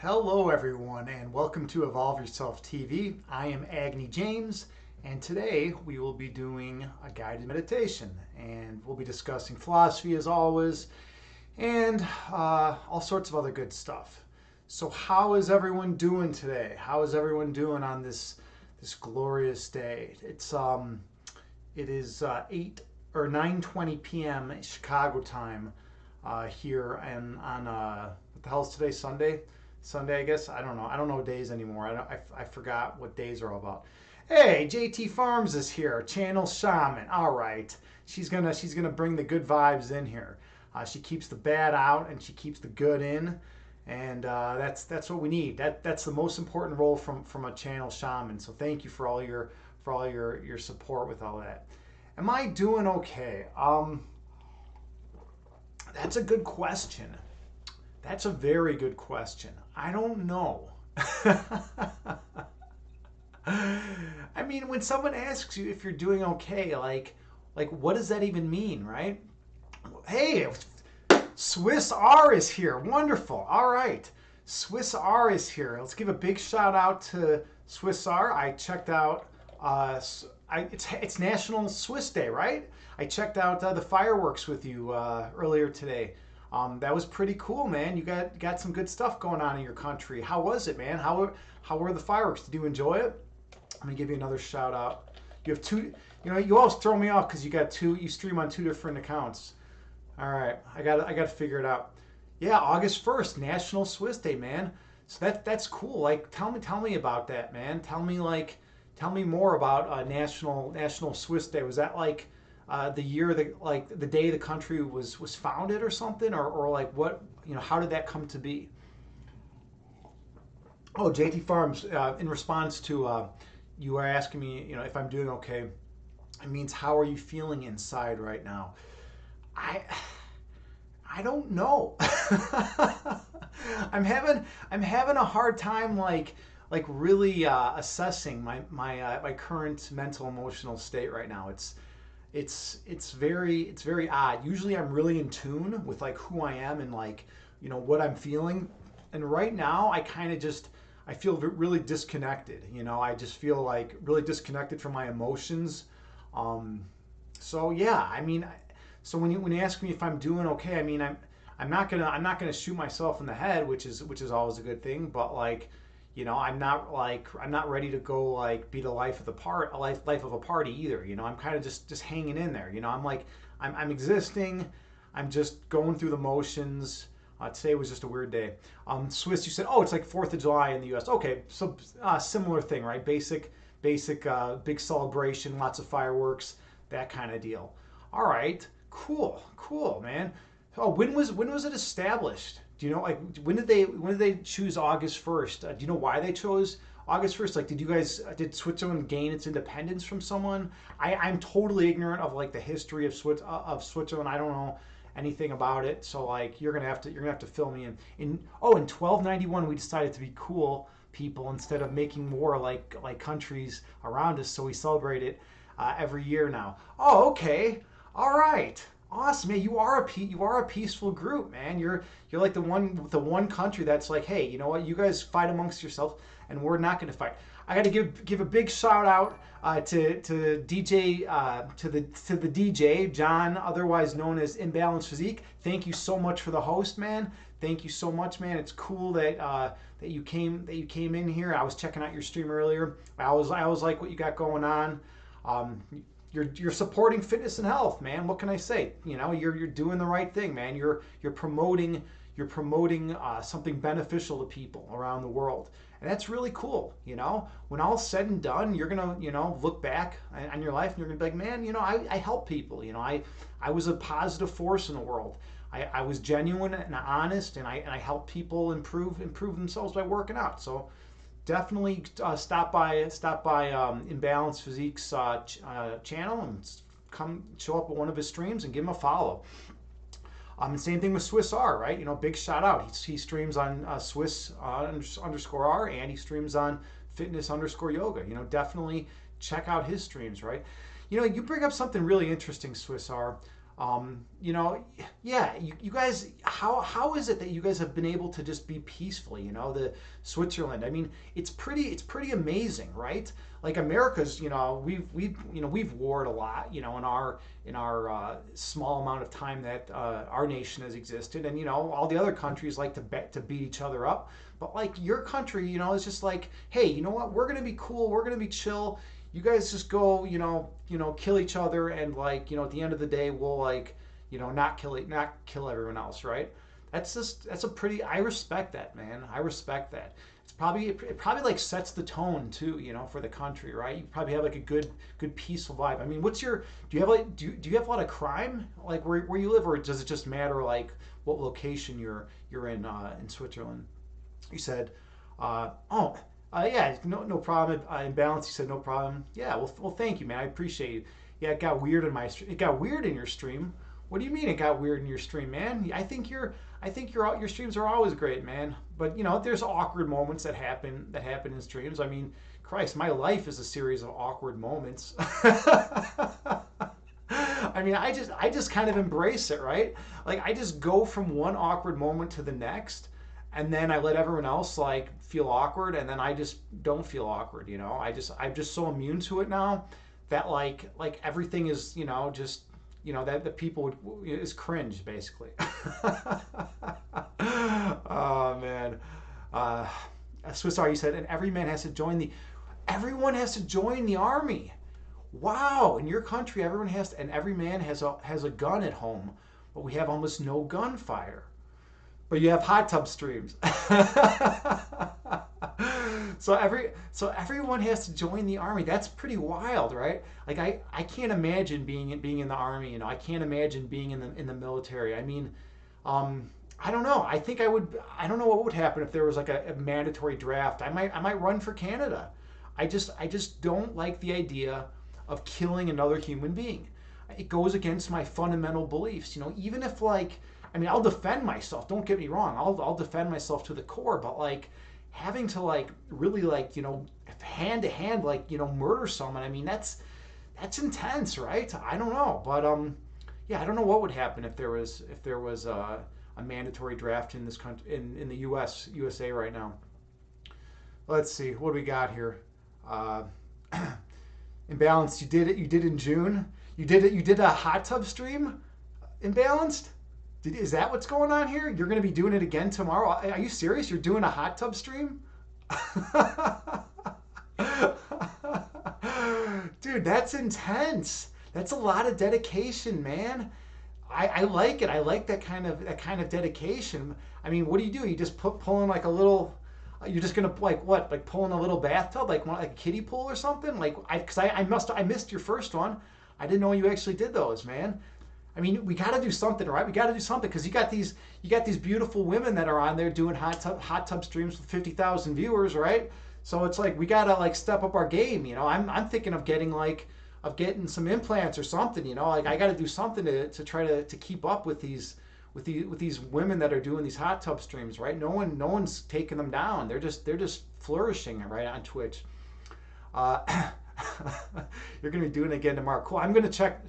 Hello, everyone, and welcome to Evolve Yourself TV. I am Agni James, and today we will be doing a guided meditation, and we'll be discussing philosophy as always, and all sorts of other good stuff. So, how is everyone doing today? How is everyone doing on this glorious day? It is 8 or 9:20 p.m. Chicago time here, and on what the hell is today? Sunday, I guess. I don't know. I don't know days anymore. I forgot what days are all about. Hey, JT Farms is here. Channel Shaman. All right. She's gonna bring the good vibes in here. She keeps the bad out and she keeps the good in, and that's what we need. That's the most important role from a channel shaman. So thank you for all your support with all that. Am I doing okay? That's a good question. That's a very good question. I don't know. I mean, when someone asks you if you're doing okay, like what does that even mean, right? Hey, Swiss R is here. Wonderful. All right. Swiss R is here. Let's give a big shout out to Swiss R. I checked out it's National Swiss Day, right? I checked out the fireworks with you earlier today. That was pretty cool, man. You got some good stuff going on in your country. How was it, man? How were the fireworks? Did you enjoy it? Let me give you another shout out. You have two. You always throw me off because you got two. You stream on two different accounts. All right, I got to figure it out. Yeah, August 1st, National Swiss Day, man. So that's cool. Like, tell me about that, man. Tell me more about National Swiss Day. Was that like the year that like the day the country was founded or something, or like what how did that come to be? Oh, JT Farms. In response to you are asking me if I'm doing okay. It means how are you feeling inside right now? I I don't know. I'm having a hard time like really assessing my current mental emotional state right now. It's very odd. Usually I'm really in tune with like who I am and like what I'm feeling. And right now I kind of just I feel really disconnected. I just feel like really disconnected from my emotions. Um, so yeah, I mean, so when you ask me if I'm doing okay, I mean I'm not gonna shoot myself in the head, which is always a good thing. But like, I'm not ready to go like be the life of the part a life of a party either. I'm kind of just hanging in there. I'm like I'm existing. I'm just going through the motions. Today was just a weird day. Swiss, you said, oh, it's like 4th of July in the U.S. Okay, so similar thing, right? Basic, big celebration, lots of fireworks, that kind of deal. All right, cool, man. Oh, when was it established? Do you know like when did they choose August 1st? Do you know why they chose August 1st? Like, did Switzerland gain its independence from someone? I'm totally ignorant of like the history of Switzerland. I don't know anything about it. So like you're gonna have to fill me in. In 1291 we decided to be cool people instead of making war like countries around us. So we celebrate it every year now. Oh, okay, all right, awesome, man. You are a peaceful group, man. You're like the one country that's like, hey, you know what? You guys fight amongst yourselves, and we're not going to fight. I got to give a big shout out to DJ to the DJ John, otherwise known as Imbalanced Physique. Thank you so much for the host, man. Thank you so much, man. It's cool that you came in here. I was checking out your stream earlier. I was like what you got going on. Um, you're supporting fitness and health, man. What can I say? You're doing the right thing, man. You're promoting something beneficial to people around the world, and that's really cool. When all's said and done, you're gonna look back on your life and you're gonna be like, man, I help people. I was a positive force in the world. I was genuine and honest, and I helped people improve themselves by working out. So definitely stop by Imbalanced Physique's channel and come show up at one of his streams and give him a follow. Same thing with Swiss R, right? Big shout out. He streams on Swiss underscore R, and he streams on fitness underscore yoga. Definitely check out his streams, right? You bring up something really interesting, Swiss R. You know, yeah, you guys, how is it that you guys have been able to just be peaceful? You know, the Switzerland. I mean, it's pretty amazing, right? Like America's, you know, we've warred a lot, you know, in our small amount of time that our nation has existed, and you know, all the other countries like to beat each other up, but like your country, you know, is just like, hey, you know what? We're gonna be cool. We're gonna be chill. You guys just go, kill each other, and like, you know, at the end of the day, we'll like, you know, not kill everyone else, right? That's a pretty. I respect that, man. I respect that. It probably like sets the tone too, you know, for the country, right? You probably have like a good peaceful vibe. I mean, do you have like do you have a lot of crime like where you live, or does it just matter like what location you're in Switzerland? You said, oh, yeah, no problem. In balance, you said no problem. Yeah, well, thank you, man. I appreciate it. Yeah, it got weird in your stream. What do you mean it got weird in your stream, man? I think your streams are always great, man. But you know, there's awkward moments that happen in streams. I mean, Christ, my life is a series of awkward moments. I mean, I just kind of embrace it, right? Like I just go from one awkward moment to the next, and then I let everyone else like feel awkward, and then I just don't feel awkward, you know? I'm just so immune to it now that like everything is, you know, just you know that the people is cringe basically. Oh man. Uh Swiss Army said, and everyone has to join the army. Wow, in your country, everyone has to, and every man has a gun at home, but we have almost no gunfire. But you have hot tub streams. So everyone has to join the army. That's pretty wild, right? Like I can't imagine being in the army. You know, I can't imagine being in the military. I mean, I don't know. I think I would. I don't know what would happen if there was like a mandatory draft. I might run for Canada. I just don't like the idea of killing another human being. It goes against my fundamental beliefs. You know, even if like, I mean, I'll defend myself. Don't get me wrong. I'll defend myself to the core. But like, having to like really like, you know, hand to hand like, you know, murder someone. I mean, that's intense, right? I don't know, but yeah, I don't know what would happen if there was a mandatory draft in this country in the USA right now. Let's see what do we got here. Uh, Imbalanced. You did in June. You did a hot tub stream. Imbalanced. Is that what's going on here? You're going to be doing it again tomorrow? Are you serious? You're doing a hot tub stream? Dude, that's intense. That's a lot of dedication, man. I like it. I like that kind of dedication. I mean, what do? You just pull in like a little. You're just gonna like what? Like pull in a little bathtub, like a kiddie pool or something? Like I missed your first one. I didn't know you actually did those, man. I mean, we got to do something, right? We got to do something because you got these beautiful women that are on there doing hot tub streams with 50,000 viewers, right? So it's like we got to like step up our game, you know. I'm thinking of getting some implants or something, you know. Like I got to do something to try to keep up with these women that are doing these hot tub streams, right? No one's taking them down. They're just flourishing right on Twitch. Uh, You're going to be doing it again tomorrow. Cool. I'm going to check.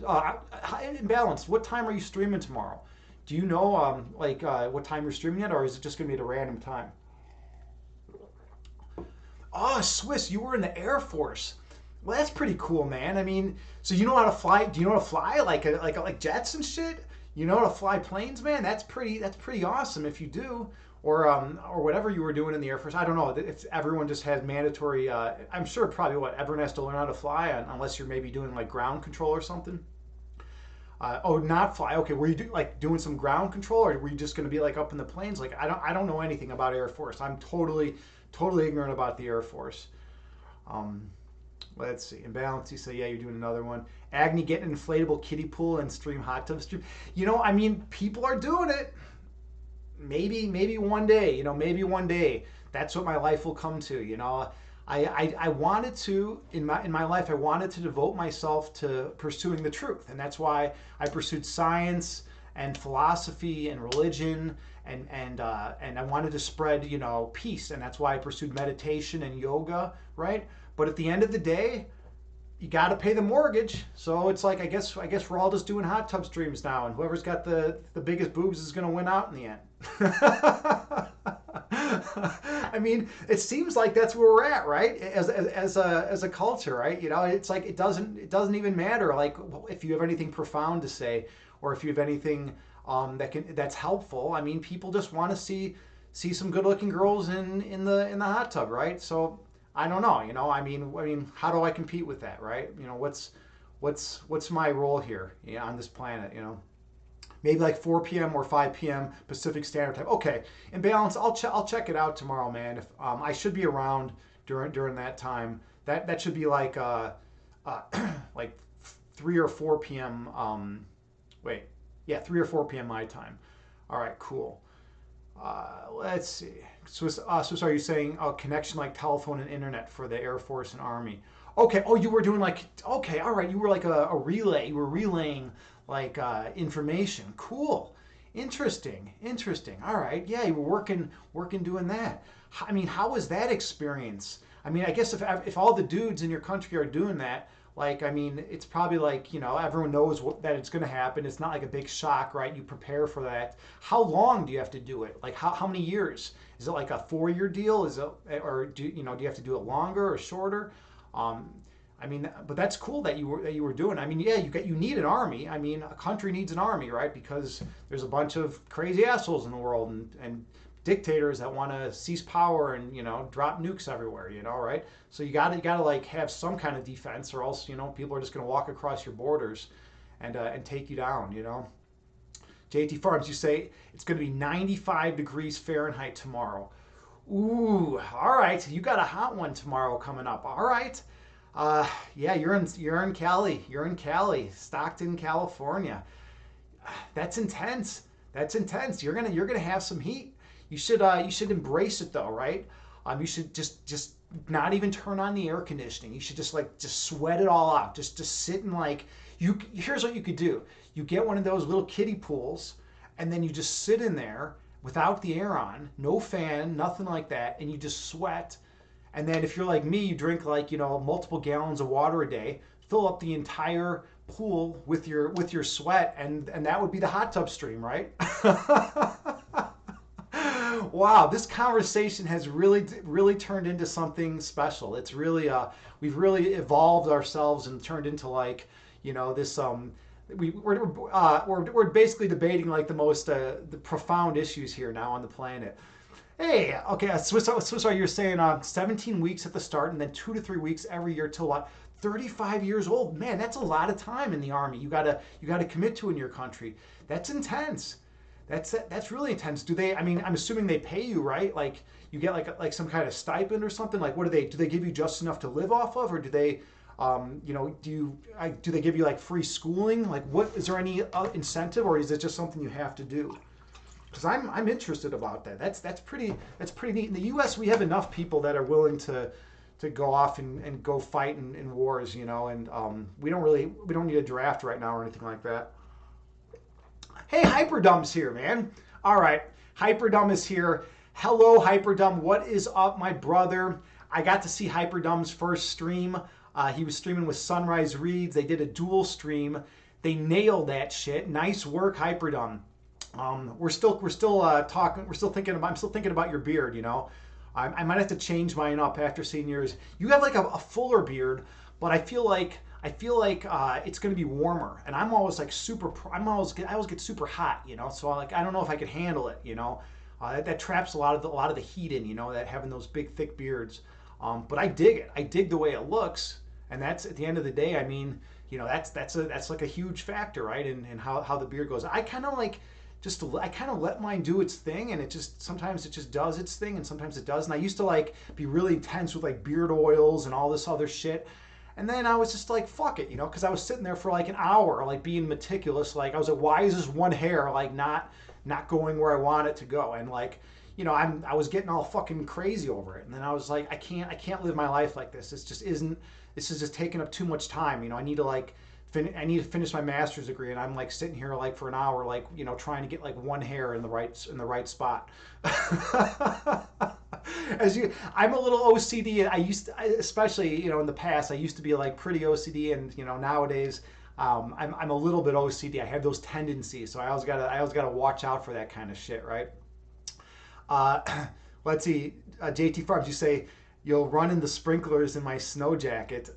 In balance, what time are you streaming tomorrow? Do you know what time you're streaming it, or is it just going to be at a random time? Oh, Swiss, you were in the Air Force. Well, that's pretty cool, man. I mean, so you know how to fly? Do you know how to fly like jets and shit? You know how to fly planes, man? That's pretty awesome if you do. Or whatever you were doing in the Air Force. I don't know if everyone just has mandatory. I'm sure probably everyone has to learn how to fly unless you're maybe doing like ground control or something. Not fly. Okay, were you doing some ground control, or were you just going to be like up in the planes? Like I don't know anything about Air Force. I'm totally ignorant about the Air Force. Let's see. Imbalance. You say yeah, you're doing another one. Agni getting an inflatable kiddie pool and stream hot tub stream. You know, I mean, people are doing it. Maybe one day, you know, maybe one day that's what my life will come to, you know. I wanted to in my life I wanted to devote myself to pursuing the truth, and that's why I pursued science and philosophy and religion, and I wanted to spread, you know, peace, and that's why I pursued meditation and yoga, right? But at the end of the day, you got to pay the mortgage. So it's like I guess we're all just doing hot tub streams now, and whoever's got the biggest boobs is going to win out in the end. I mean, it seems like that's where we're at, right? As a culture, right? It's like it doesn't even matter like if you have anything profound to say or if you have anything that's helpful. I mean, people just want to see some good looking girls in the hot tub, right? So I don't know, I mean, how do I compete with that, right? What's my role here, on this planet, maybe like 4 p.m. or 5 p.m. Pacific Standard Time. Okay, in balance, I'll check it out tomorrow, man. If I should be around during that time. That should be like like 3 or 4 p.m. Wait, yeah, 3 or 4 p.m. my time. All right, cool. Let's see. Swiss, are you saying connection like telephone and internet for the Air Force and Army? Okay. Oh, you were doing like, okay, all right. You were like a relay. You were relaying like information. Cool. Interesting. Interesting. All right. Yeah, you were working doing that. I mean, how was that experience? I mean, I guess if all the dudes in your country are doing that, like, I mean, it's probably like, everyone knows that it's going to happen. It's not like a big shock, right? You prepare for that. How long do you have to do it? Like, how many years? Is it like a 4-year deal? Or do you have to do it longer or shorter? Um, I mean, but that's cool that you were doing. I mean, yeah, you need an army. I mean, a country needs an army, right? Because there's a bunch of crazy assholes in the world and dictators that want to seize power and drop nukes everywhere, right? So you gotta like have some kind of defense, or else people are just gonna walk across your borders and take you down. JT Farms, you say it's gonna be 95 degrees Fahrenheit tomorrow. Ooh, all right, you got a hot one tomorrow coming up. All right, yeah, you're in Cali, Stockton, California. That's intense. That's intense. You're gonna have some heat. You should embrace it though, right? You should just not even turn on the air conditioning. You should just sweat it all out. Just sit in like you. Here's what you could do. You get one of those little kiddie pools, and then you just sit in there without the air on, no fan, nothing like that, and you just sweat. And then if you're like me, you drink like multiple gallons of water a day, fill up the entire pool with your sweat, and that would be the hot tub stream, right? Wow, this conversation has really turned into something special. It's really we've really evolved ourselves and turned into like this we're basically debating like the most the profound issues here now on the planet. Hey, okay, Swiss, you're saying 17 weeks at the start and then 2 to 3 weeks every year till what? 35 years old. Man, that's a lot of time in the army. You gotta commit to in your country. That's intense. That's really intense. Do they? I mean, I'm assuming they pay you, right? Like you get like some kind of stipend or something. Like what do they give you just enough to live off of, or do they, do they give you like free schooling? Like what is there any incentive, or is it just something you have to do? Because I'm interested about that. That's pretty neat. In the U.S., we have enough people that are willing to go off and go fight in wars, and we don't need a draft right now or anything like that. Hey, Hyperdumb's here, man. All right, Hyperdumb is here. Hello, Hyperdumb. What is up, my brother? I got to see Hyperdumb's first stream. He was streaming with Sunrise Reads. They did a dual stream. They nailed that shit. Nice work, Hyperdumb. We're still talking. I'm still thinking about your beard. I might have to change mine up after seeing yours. You have like a fuller beard, but I feel like it's gonna be warmer, and I'm always like I always get super hot. So I don't know if I could handle it. That traps a lot of the heat in. That having those big thick beards. But I dig it. I dig the way it looks, and that's at the end of the day. I mean, that's like a huge factor, right? And how the beard goes. I kind of let mine do its thing, and sometimes it just does its thing, and sometimes it doesn't. I used to like be really intense with like beard oils and all this other shit, and then I was just like, fuck it, because I was sitting there for like an hour, like being meticulous. Like I was like, why is this one hair like not going where I want it to go? And like, I was getting all fucking crazy over it, and then I was like, I can't live my life like this. This just isn't. This is just taking up too much time. I need to like. I need to finish my master's degree, and I'm like sitting here like for an hour, like trying to get like one hair in the right spot. I'm a little OCD. Especially in the past, I used to be like pretty OCD, and nowadays, I'm a little bit OCD. I have those tendencies, so I always gotta watch out for that kind of shit, right? Uh, let's see, JT Farms, you say you'll run in the sprinklers in my snow jacket.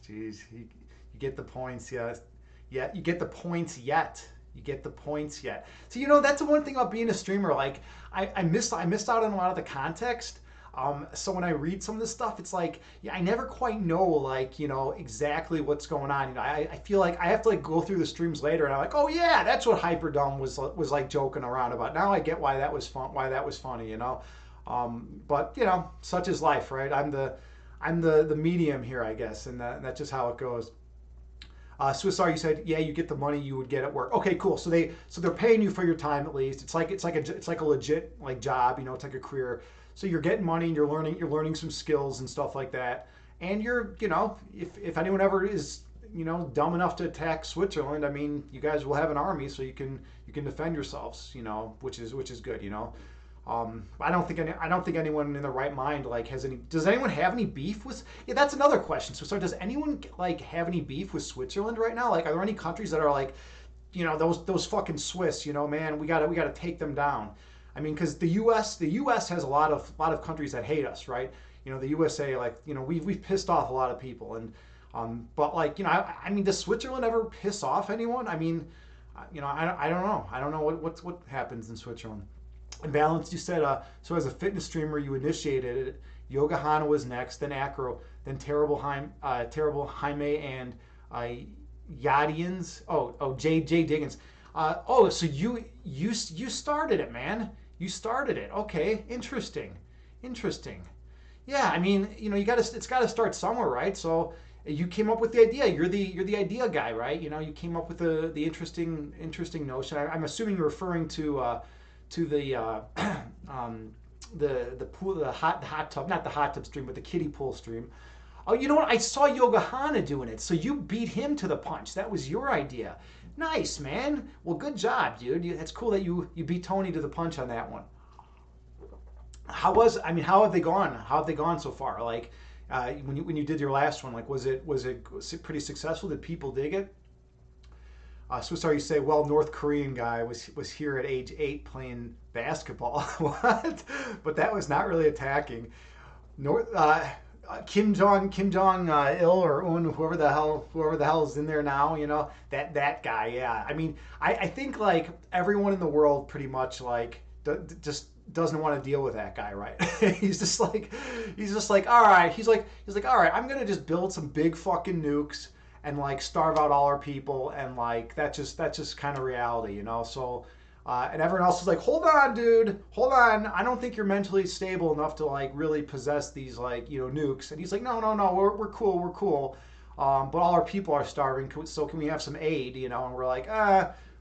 Jeez, you get the points, yeah. Yeah, you get the points yet. You get the points yet. So that's the one thing about being a streamer. Like I missed out on a lot of the context. So when I read some of this stuff, it's like, yeah, I never quite know like exactly what's going on. I feel like I have to like go through the streams later, and I'm like, oh yeah, that's what Hyperdome was like joking around about. Now I get why that was fun, why that was funny. But such is life, right? I'm the medium here, I guess, and that's just how it goes. Swiss R, you said, yeah, you get the money you would get at work. Okay, cool. So they're paying you for your time at least. It's like a legit like job. It's like a career. So you're getting money and you're learning some skills and stuff like that. And if anyone ever is dumb enough to attack Switzerland, I mean, you guys will have an army, so you can defend yourselves. Which is good. I don't think anyone in their right mind like has any. Does anyone have any beef with? Yeah, that's another question. So does anyone like have any beef with Switzerland right now? Like, are there any countries that are like, those fucking Swiss? Man, we gotta take them down. I mean, because the U.S. has a lot of countries that hate us, right? The USA, like, we've pissed off a lot of people, and but like, I mean, does Switzerland ever piss off anyone? I mean, I don't know. I don't know what happens in Switzerland. And Balance, you said, so as a fitness streamer, you initiated it. Yoga Hana was next, then Acro, then Terrible Jaime, and Yadians. J Diggins. So you started it, man. You started it. Okay, interesting. Yeah, I mean, it's got to start somewhere, right? So you came up with the idea. You're the idea guy, right? You came up with the interesting notion. I'm assuming you're referring to the the pool, the hot tub, not the hot tub stream, but the kiddie pool stream. Oh, you know what? I saw Yoga Hana doing it, so you beat him to the punch. That was your idea. Nice, man. Well, good job, dude. That's cool that you beat Tony to the punch on that one. How have they gone? How have they gone so far? Like, when you did your last one, like, was it pretty successful? Did people dig it? Swiss R, you say, well, North Korean guy was here at age 8 playing basketball. What? But that was not really attacking. Kim Jong Il or Un, whoever the hell is in there now, that guy. Yeah, I mean, I think like everyone in the world pretty much like just doesn't want to deal with that guy, right? he's just like all right. He's like all right. I'm gonna just build some big fucking nukes and like starve out all our people, and like that's just kind of reality, So, and everyone else is like, hold on, dude, hold on. I don't think you're mentally stable enough to like really possess these like nukes. And he's like, no, we're cool. But all our people are starving, so can we have some aid, And we're like,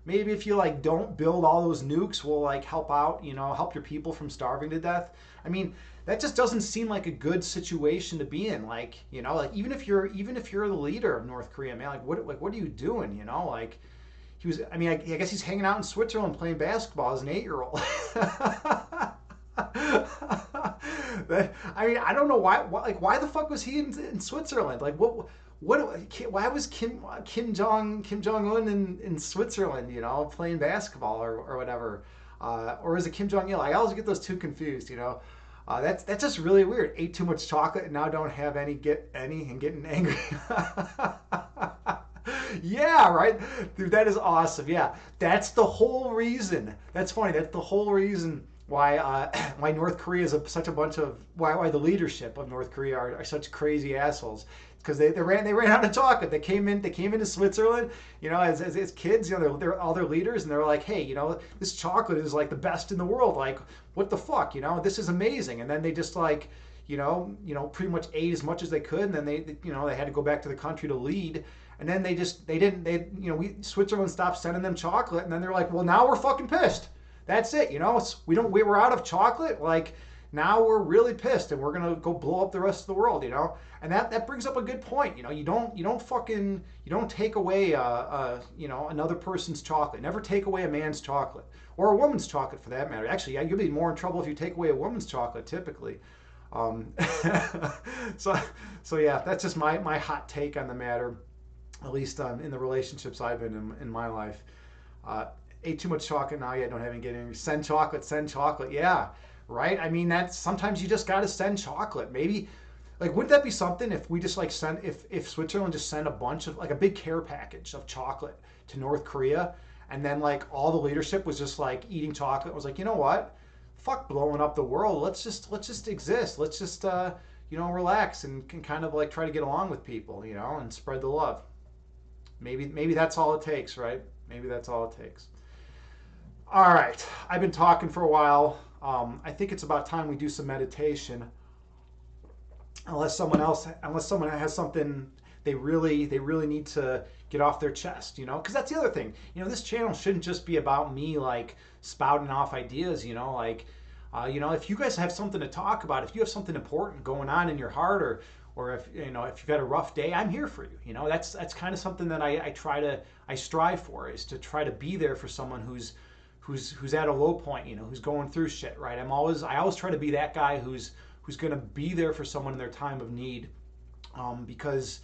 maybe if you like don't build all those nukes, we'll like help out, help your people from starving to death. I mean, that just doesn't seem like a good situation to be in. Like, like even if you're the leader of North Korea, man, like what are you doing? Like he was. I mean, I guess he's hanging out in Switzerland playing basketball as an 8-year-old. I mean, I don't know why the fuck was he in Switzerland? Like why was Kim Jong Un in Switzerland? Playing basketball or whatever. Or is it Kim Jong Il? I always get those two confused. That's just really weird. Ate too much chocolate and now don't have any and getting angry. Yeah, right, dude. That is awesome. Yeah, that's the whole reason. That's funny. That's the whole reason why North Korea is such a bunch of why the leadership of North Korea are such crazy assholes. Because they ran out of chocolate. They came into Switzerland, as kids, they're all their leaders, and they're like, hey, this chocolate is like the best in the world. Like, what the fuck, this is amazing. And then they just like, pretty much ate as much as they could, and then they had to go back to the country to lead. And then Switzerland stopped sending them chocolate, and then they're like, well, now we're fucking pissed. That's it, we're out of chocolate. Like, now we're really pissed and we're gonna go blow up the rest of the world, you know. And that brings up a good point. You know, you don't take away you know, another person's chocolate. Never take away a man's chocolate or a woman's chocolate for that matter. Actually, you'll be more in trouble if you take away a woman's chocolate typically. Um, so so yeah, that's just my hot take on the matter. At least in the relationships I've been in my life. Uh, Ate too much chocolate now. Yeah, don't have any get any. Send chocolate, send chocolate. Yeah, right. I mean, that's sometimes you just got to send chocolate. Maybe like wouldn't that be something if we just like send if Switzerland just sent a bunch of like a big care package of chocolate to North Korea, and then like all the leadership was just like eating chocolate. Was like, you know what? Fuck blowing up the world. Let's just exist. Let's just you know, relax and can kind of like try to get along with people, you know, and spread the love. Maybe that's all it takes, right? Maybe that's all it takes. All right, I've been talking for a while. I think it's about time we do some meditation. Unless someone has something they really need to get off their chest, you know, because that's the other thing. You know, this channel shouldn't just be about me like spouting off ideas, you know, like, you know, if you guys have something to talk about, if you have something important going on in your heart, or if you know if you've had a rough day, I'm here for you. You know, that's kind of something that I strive for, is to try to be there for someone who's at a low point, you know, who's going through shit, right? I always try to be that guy who's going to be there for someone in their time of need, because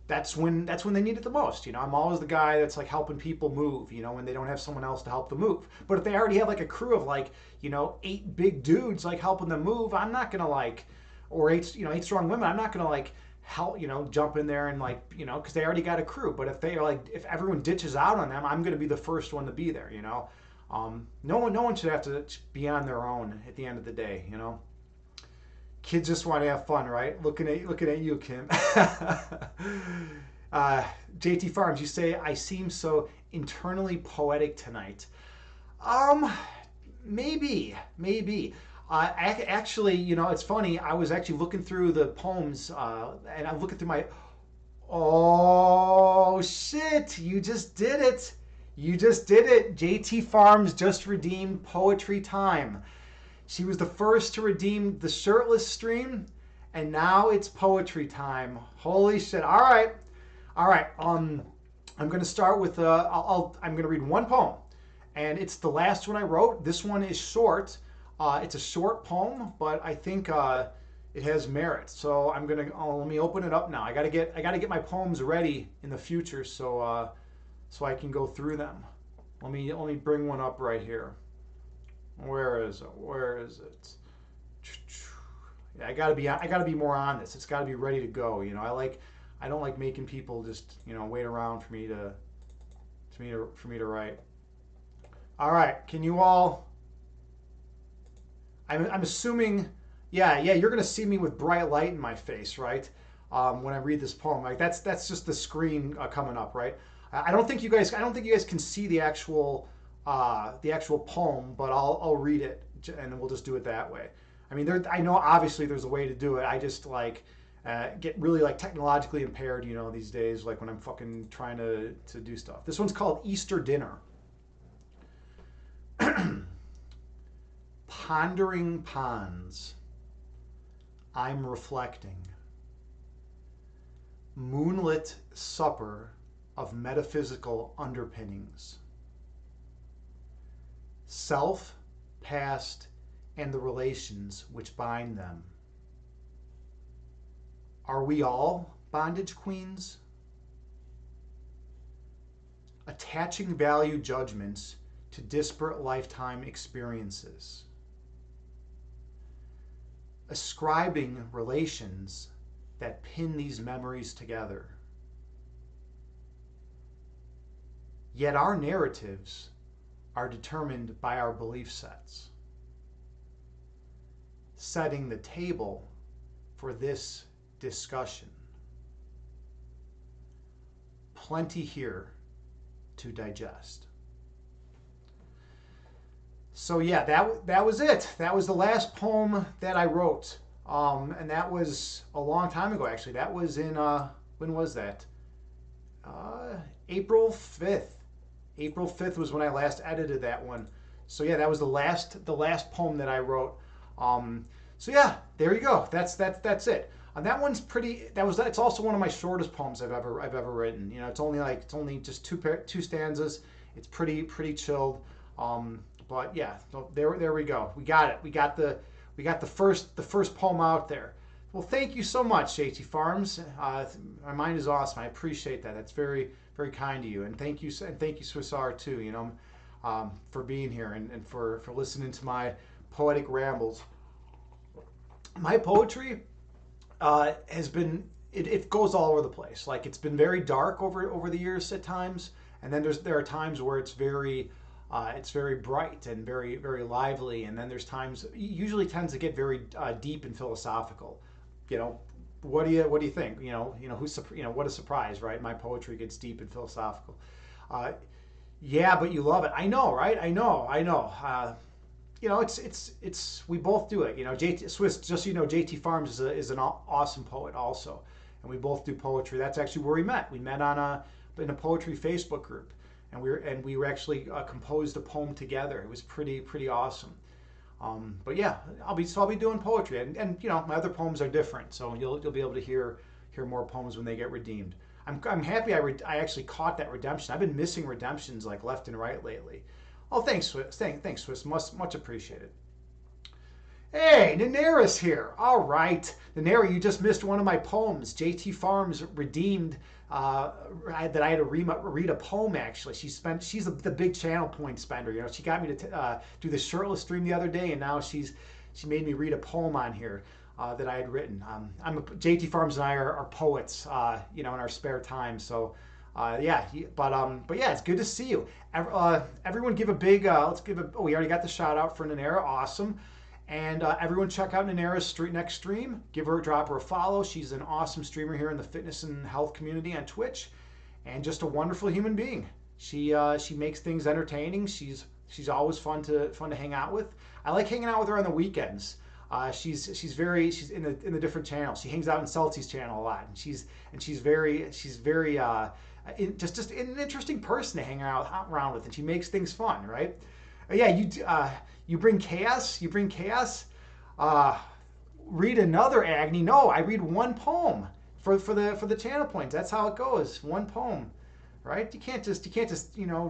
that's when they need it the most. You know, I'm always the guy that's like helping people move, you know, when they don't have someone else to help them move. But if they already have like a crew of like, you know, 8 big dudes like helping them move, I'm not gonna like, or 8 strong women, I'm not gonna like help, you know, jump in there and like, you know, because they already got a crew. But if they are like, if everyone ditches out on them, I'm gonna be the first one to be there, you know. No one should have to be on their own at the end of the day, you know. Kids just want to have fun, right? Looking at you, Kim. JT Farms, you say I seem so internally poetic tonight. Um, maybe. Actually, you know, it's funny. I was actually looking through the poems, and I'm looking through my. Oh shit! You just did it. You just did it. JT Farms just redeemed Poetry Time. She was the first to redeem the shirtless stream, and now it's poetry time. Holy shit! All right. I'm gonna start with I'm gonna read one poem, and it's the last one I wrote. This one is short. It's a short poem, but I think it has merit. So let me open it up now. I gotta get my poems ready in the future, so I can go through them. Let me bring one up right here. Where is it? Yeah, I gotta be more on this. It's gotta be ready to go. You know, I don't like making people just, you know, wait around for me to write. All right, can you all? I'm assuming, yeah, you're gonna see me with bright light in my face, right? When I read this poem, like that's just the screen coming up, right? I don't think you guys can see the actual poem, but I'll read it and we'll just do it that way. I mean, I know obviously there's a way to do it. I just like get really like technologically impaired, you know, these days, like when I'm fucking trying to do stuff. This one's called Easter Dinner. Pondering ponds, I'm reflecting. Moonlit supper of metaphysical underpinnings. Self, past, and the relations which bind them. Are we all bondage queens? Attaching value judgments to disparate lifetime experiences. Ascribing relations that pin these memories together. Yet our narratives are determined by our belief sets, setting the table for this discussion. Plenty here to digest. So yeah, that was it. That was the last poem that I wrote, and that was a long time ago. Actually, that was in when was that? April 5th. April 5th was when I last edited that one. So yeah, that was the last poem that I wrote. So yeah, there you go. That's it. That one's pretty. It's also one of my shortest poems I've ever written. It's only just two stanzas. It's pretty chilled. But yeah, so there we go. We got it. We got the first poem out there. Well, thank you so much, JT Farms. My mind is awesome. I appreciate that. That's very kind of you, and thank you Swissar too. For being here and for listening to my poetic rambles. My poetry has been it goes all over the place. Like it's been very dark over the years at times, and then there are times where it's very bright and very lively, and then there's times usually tends to get very deep and philosophical. You know, what do you think? What a surprise, right? My poetry gets deep and philosophical. Uh, yeah, but you love it. I know, right? I know. It's we both do it. JT Swiss, just so you know, JT Farms is an awesome poet also, and we both do poetry. That's actually where we met. We met in a poetry Facebook group, and we were actually composed a poem together. It was pretty awesome. But yeah, I'll be doing poetry, and my other poems are different, so you'll be able to hear more poems when they get redeemed. I'm happy I actually caught that redemption. I've been missing redemptions like left and right lately. Oh, thanks, Swiss. Thanks, Swiss. Much appreciated. Hey, Nanera's here. All right. Nanera, you just missed one of my poems. JT Farms redeemed that I had to read a poem, actually. She's the big channel point spender. She got me to do the shirtless stream the other day, and now she made me read a poem on here that I had written. JT Farms and I are poets, in our spare time. So, yeah, but yeah, it's good to see you. Everyone give a big, we already got the shout out for Nanera. Awesome. And everyone check out Nanera's next stream. Drop her a follow. She's an awesome streamer here in the fitness and health community on Twitch, and just a wonderful human being. She makes things entertaining. She's always fun to hang out with. I like hanging out with her on the weekends. She's in the different channels. She hangs out in Celti's channel a lot, and she's very just an interesting person to hang out around with, and she makes things fun, right? Yeah, you bring chaos. You bring chaos. Read another Agni. No, I read one poem for the channel points. That's how it goes. One poem, right? You can't just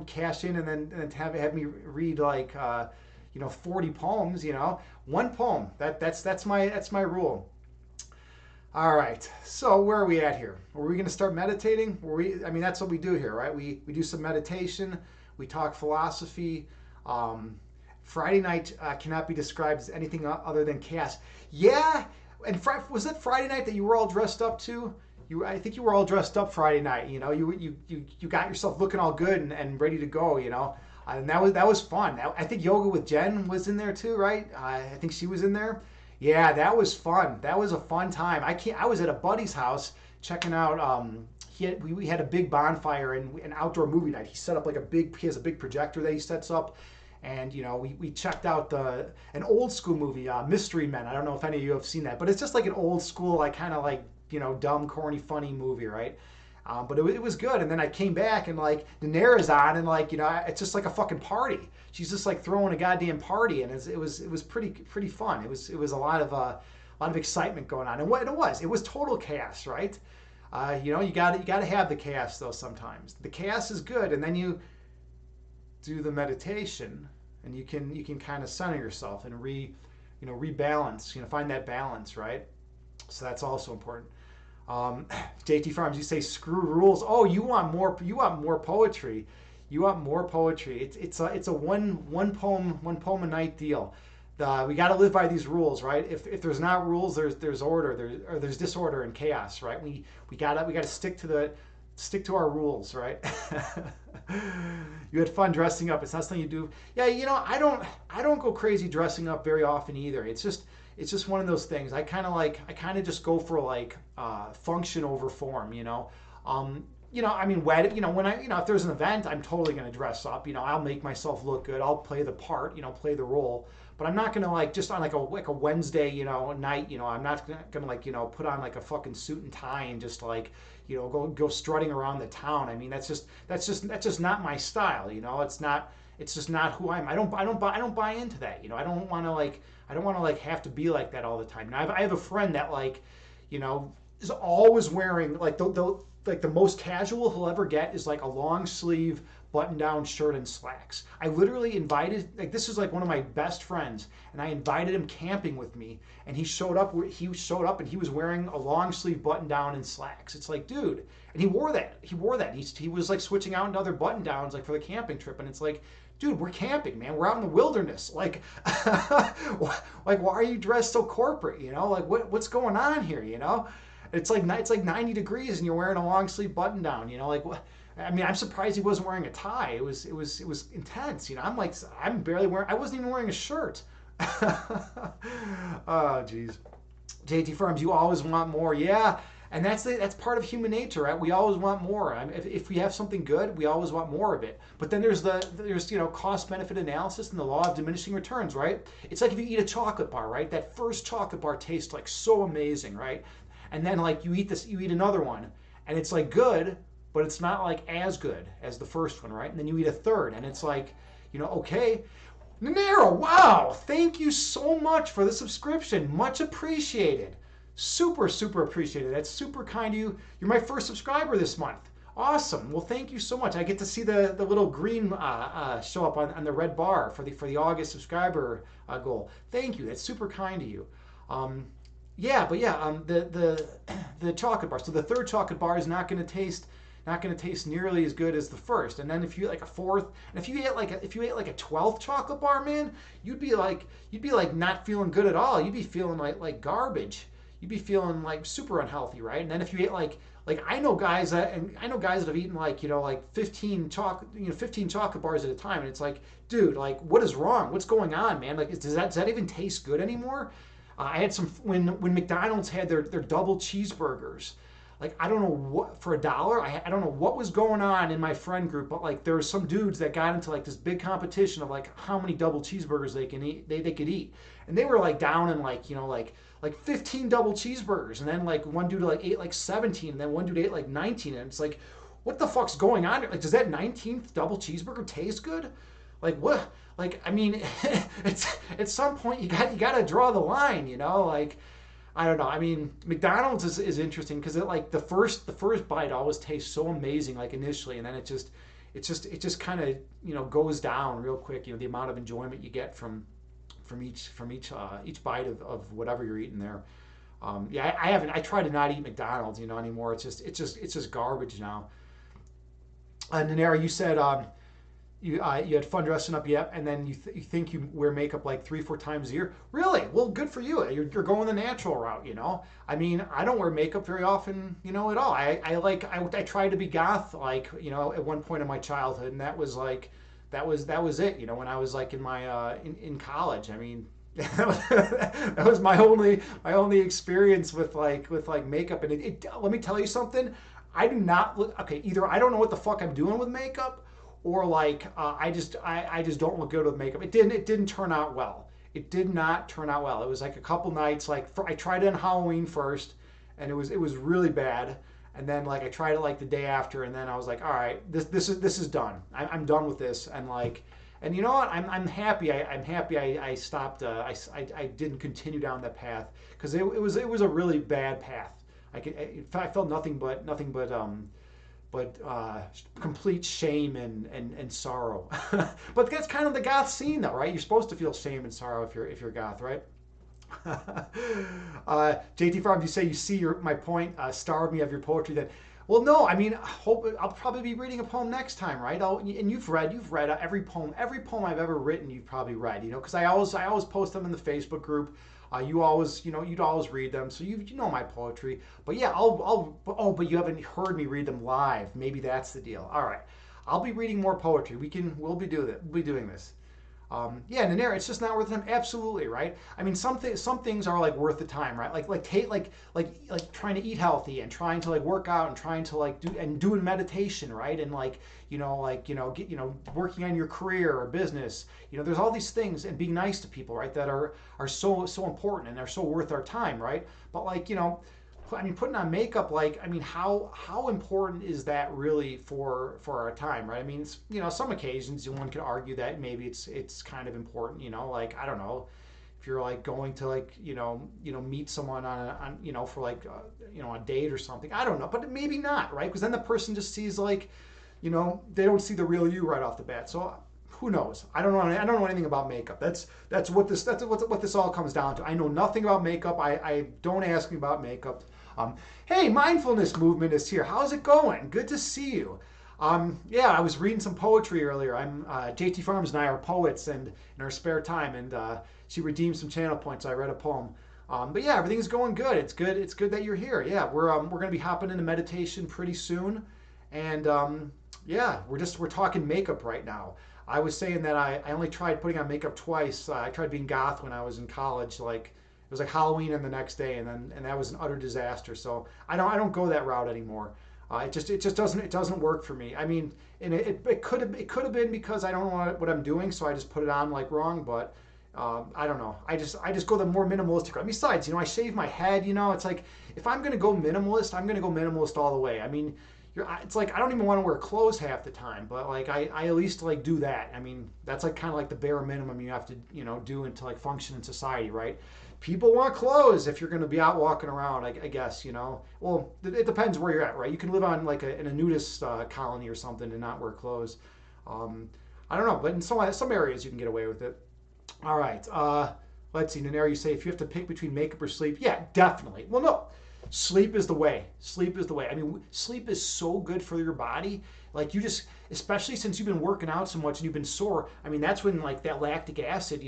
cash in and then have me read like 40 poems. One poem. That's my rule. All right. So where are we at here? Are we going to start meditating? That's what we do here, right? We do some meditation. We talk philosophy. Friday night cannot be described as anything other than chaos. Yeah, and was it Friday night that you were all dressed up too? I think you were all dressed up Friday night. You got yourself looking all good and ready to go. And that was fun. I think Yoga with Jen was in there too, right? I think she was in there. Yeah, that was fun. That was a fun time. I was at a buddy's house checking out. We had a big bonfire and an outdoor movie night. He set up he has a big projector that he sets up. And we checked out an old school movie, Mystery Men. I don't know if any of you have seen that, but it's just like an old school, kind of dumb, corny, funny movie, right? But it was good. And then I came back and Daenerys on, and it's just like a fucking party. She's just throwing a goddamn party, and it was pretty fun. It was a lot of excitement going on, and what it was total chaos, right? You got to have the chaos though. Sometimes the chaos is good, and then you do the meditation, and you can kind of center yourself and rebalance, find that balance, right? So that's also important. JT Farms, you say screw rules. Oh, you want more poetry. You want more poetry. It's a one poem a night deal. We got to live by these rules, right? If there's not rules, there's order, there's disorder and chaos, right? We gotta stick to our rules, right? You had fun dressing up. It's not something you do. Yeah, I don't go crazy dressing up very often either. It's just one of those things. I kind of just go for function over form. If there's an event, I'm totally gonna dress up. I'll make myself look good. I'll play the part. Play the role. But I'm not gonna just on a Wednesday, night. I'm not gonna put on a fucking suit and tie and just go strutting around the town. That's just not my style. It's not It's just not who I am. I don't buy into that. You know, I don't want to like have to be like that all the time. Now I have a friend that like, you know, is always wearing like the most casual he'll ever get is like a long sleeve button down shirt and slacks. I literally invited, like, this is like one of my best friends, and I invited him camping with me, and he showed up and he was wearing a long sleeve button down and slacks. It's like, dude, and he wore that. He was like switching out into other button downs like for the camping trip, and it's like, dude, we're camping, man. We're out in the wilderness. Like, like, why are you dressed so corporate? You know, like, what's going on here? You know, it's like 90 degrees and you're wearing a long sleeve button down. You know, like what? I mean, I'm surprised he wasn't wearing a tie. It was intense. You know, I'm barely wearing. I wasn't even wearing a shirt. Oh, jeez. JT Firms, you always want more. Yeah. And that's part of human nature, right? We always want more. I mean, if we have something good, we always want more of it. But then there's you know, cost benefit analysis and the law of diminishing returns, right? It's like if you eat a chocolate bar, right? That first chocolate bar tastes like so amazing, right? And then like you eat another one, and it's like good, but it's not like as good as the first one, right? And then you eat a third, and it's like, you know, okay. Nero, wow, thank you so much for the subscription. Much appreciated. Super, super appreciated. That's super kind of you. You're my first subscriber this month. Awesome. Well, thank you so much. I get to see the little green show up on the red bar for the August subscriber goal. Thank you. That's super kind of you. Yeah, but yeah, the chocolate bar. So the third chocolate bar is not going to taste nearly as good as the first. And then if you eat like a fourth, and if you ate like a 12th chocolate bar, man, you'd be like not feeling good at all. You'd be feeling like garbage. You'd be feeling like super unhealthy, right? And then if you ate like I know guys that have eaten like, you know, like 15 chocolate bars at a time, and it's like, dude, like, what is wrong? What's going on, man? Like, does that even taste good anymore? I had some when McDonald's had their double cheeseburgers. Like, I don't know what, for $1, I don't know what was going on in my friend group, but like there were some dudes that got into like this big competition of like how many double cheeseburgers they could eat, and they were like down in like, you know, like 15 double cheeseburgers, and then like one dude like ate like 17, and then one dude ate like 19, and it's like, what the fuck's going on? Like, does that 19th double cheeseburger taste good? Like, what? Like, I mean, it's at some point you got to draw the line, you know, like. I don't know. I mean, McDonald's is interesting because it like the first bite always tastes so amazing like initially, and then it just kind of, you know, goes down real quick. You know, the amount of enjoyment you get from each bite of whatever you're eating there. Yeah, I try to not eat McDonald's, you know, anymore. It's just garbage now. Nanera, you said you had fun dressing up, yet, and then you think you wear makeup like 3-4 times a year. Really? Well, good for you. You're going the natural route, you know. I mean, I don't wear makeup very often, you know, at all. I tried to be goth, like, you know, at one point in my childhood, and that was like that was it, you know, when I was like in my in college. I mean, that was my only experience with makeup, and let me tell you something. I do not look okay. Either I don't know what the fuck I'm doing with makeup, or like I just don't look good with makeup. It didn't turn out well. It did not turn out well. It was like a couple nights. Like I tried it on Halloween first, and it was really bad. And then like I tried it like the day after, and then I was like, all right, this is done. I'm done with this. And like, and you know what? I'm happy. I'm happy. I stopped. I didn't continue down that path because it was a really bad path. I felt nothing but complete shame and sorrow. But that's kind of the goth scene, though, right? You're supposed to feel shame and sorrow if you're goth, right? JT Farms, you say you see my point. Starve me of your poetry. Then, well, no. I mean, I'll probably be reading a poem next time, right? And you've read every poem I've ever written. You've probably read, you know, because I always post them in the Facebook group. You'd always read them, so you know my poetry. But yeah, but you haven't heard me read them live. Maybe that's the deal. All right, I'll be reading more poetry. We'll be doing this. Yeah, Nanera, it's just not worth the time. Absolutely, right? I mean, some things are like worth the time, right? Like trying to eat healthy and trying to like work out and trying to like doing meditation, right? And like working on your career or business. You know, there's all these things, and being nice to people, right? That are so important and they're so worth our time, right? But like, you know, I mean, putting on makeup, like, I mean, how important is that really for our time, right? I mean, it's, some occasions one could argue that maybe it's kind of important, like, I don't know, if you're like going to like, meet someone for like, a date or something. I don't know, but maybe not, right? Because then the person just sees like, they don't see the real you right off the bat. So who knows? I don't know anything about makeup. That's what this all comes down to. I know nothing about makeup. I don't ask me about makeup. Hey, mindfulness movement is here. How's it going? Good to see you. Yeah, I was reading some poetry earlier. JT Farms and I are poets, and in our spare time, and she redeemed some channel points. So I read a poem. But yeah, everything's going good. It's good. It's good that you're here. Yeah, we're gonna be hopping into meditation pretty soon, and yeah, we're talking makeup right now. I was saying that I only tried putting on makeup twice. I tried being goth when I was in college. Like it was like Halloween and the next day, and that was an utter disaster. So I don't go that route anymore. It just doesn't work for me. I mean, and it could have been because I don't know what I'm doing, so I just put it on like wrong. But I don't know. I just go the more minimalistic route. Besides, I shave my head. It's like if I'm gonna go minimalist, I'm gonna go minimalist all the way. I mean, it's like I don't even want to wear clothes half the time, but like I at least like do that. I mean, that's like kind of like the bare minimum you have to do to like function in society, right? People want clothes if you're going to be out walking around, I guess. Well, it depends where you're at, right? You can live on like in a nudist colony or something and not wear clothes. I don't know, but in some areas you can get away with it. All right. Let's see. Nanera, you say if you have to pick between makeup or sleep, yeah, definitely. Well, no. Sleep is the way. Sleep is the way. I mean, sleep is so good for your body. Like especially since you've been working out so much and you've been sore. I mean, that's when like that lactic acid,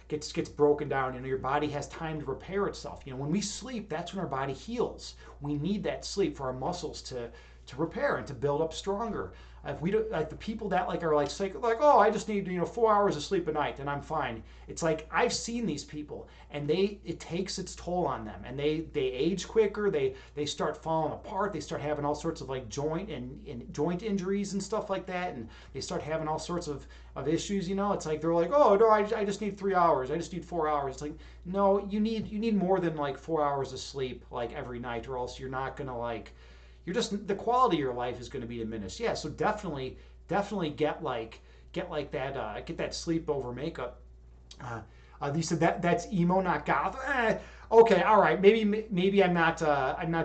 gets broken down. Your body has time to repair itself. When we sleep, that's when our body heals. We need that sleep for our muscles to repair and to build up stronger. If we do, like the people that like are like oh, I just need 4 hours of sleep a night and I'm fine. It's like I've seen these people and it takes its toll on them, and they age quicker. They start falling apart. They start having all sorts of like joint joint injuries and stuff like that, and they start having all sorts of issues. It's like they're like, oh no, I just need 3 hours. I just need 4 hours. It's like no, you need more than like 4 hours of sleep like every night, or else you're not gonna like. The quality of your life is going to be diminished. Yeah, so definitely get that sleep over makeup. You said that's emo, not goth. Okay, all right. Maybe I'm not